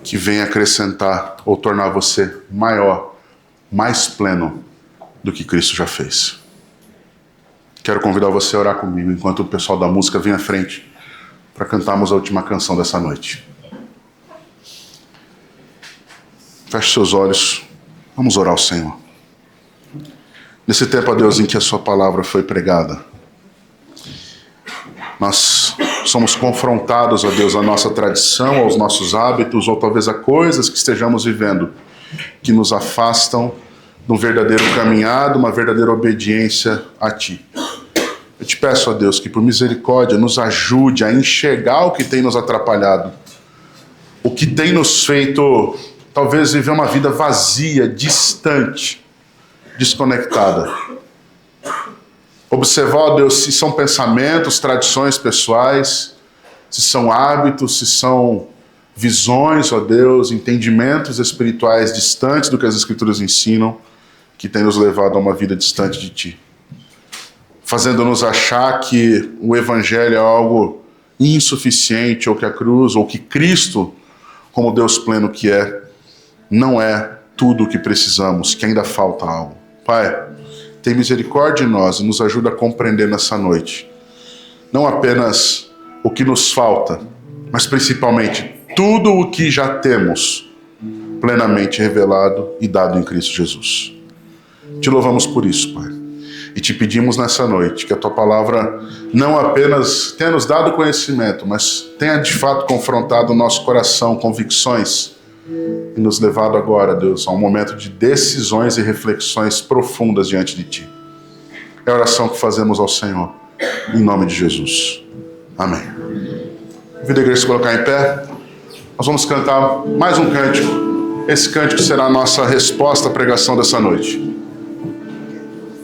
que venha acrescentar ou tornar você maior, mais pleno do que Cristo já fez. Quero convidar você a orar comigo enquanto o pessoal da música vem à frente para cantarmos a última canção dessa noite. Feche seus olhos. Vamos orar ao Senhor. Nesse tempo, ó Deus, em que a sua palavra foi pregada, nós somos confrontados, ó Deus, à nossa tradição, aos nossos hábitos, ou talvez a coisas que estejamos vivendo que nos afastam de um verdadeiro caminhar, de uma verdadeira obediência a Ti. Eu te peço, ó Deus, que por misericórdia nos ajude a enxergar o que tem nos atrapalhado, o que tem nos feito talvez viver uma vida vazia, distante, desconectada. Observar, ó Deus, se são pensamentos, tradições pessoais, se são hábitos, se são visões, ó Deus, entendimentos espirituais distantes do que as Escrituras ensinam, que tem nos levado a uma vida distante de Ti, fazendo-nos achar que o Evangelho é algo insuficiente, ou que a cruz, ou que Cristo, como Deus pleno que é, não é tudo o que precisamos, que ainda falta algo. Pai, tem misericórdia de nós e nos ajuda a compreender nessa noite, não apenas o que nos falta, mas principalmente tudo o que já temos plenamente revelado e dado em Cristo Jesus. Te louvamos por isso, Pai. E te pedimos nessa noite que a Tua palavra não apenas tenha nos dado conhecimento, mas tenha de fato confrontado o nosso coração, convicções, e nos levado agora, Deus, a um momento de decisões e reflexões profundas diante de Ti. É a oração que fazemos ao Senhor, em nome de Jesus. Amém. Convido a igreja a se colocar em pé. Nós vamos cantar mais um cântico. Esse cântico será a nossa resposta à pregação dessa noite.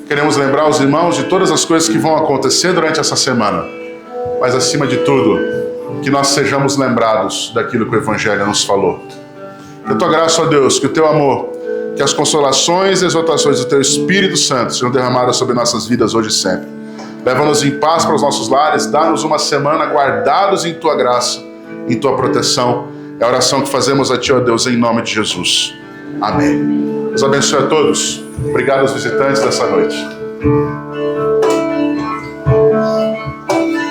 Queremos lembrar os irmãos de todas as coisas que vão acontecer durante essa semana. Mas, acima de tudo, que nós sejamos lembrados daquilo que o Evangelho nos falou. Que a Tua graça, ó Deus, que o Teu amor, que as consolações e exortações do Teu Espírito Santo sejam derramadas sobre nossas vidas hoje e sempre. Leva-nos em paz para os nossos lares, dá-nos uma semana guardados em Tua graça, em Tua proteção. É a oração que fazemos a Ti, ó Deus, em nome de Jesus. Amém. Deus abençoe a todos. Obrigado aos visitantes dessa noite.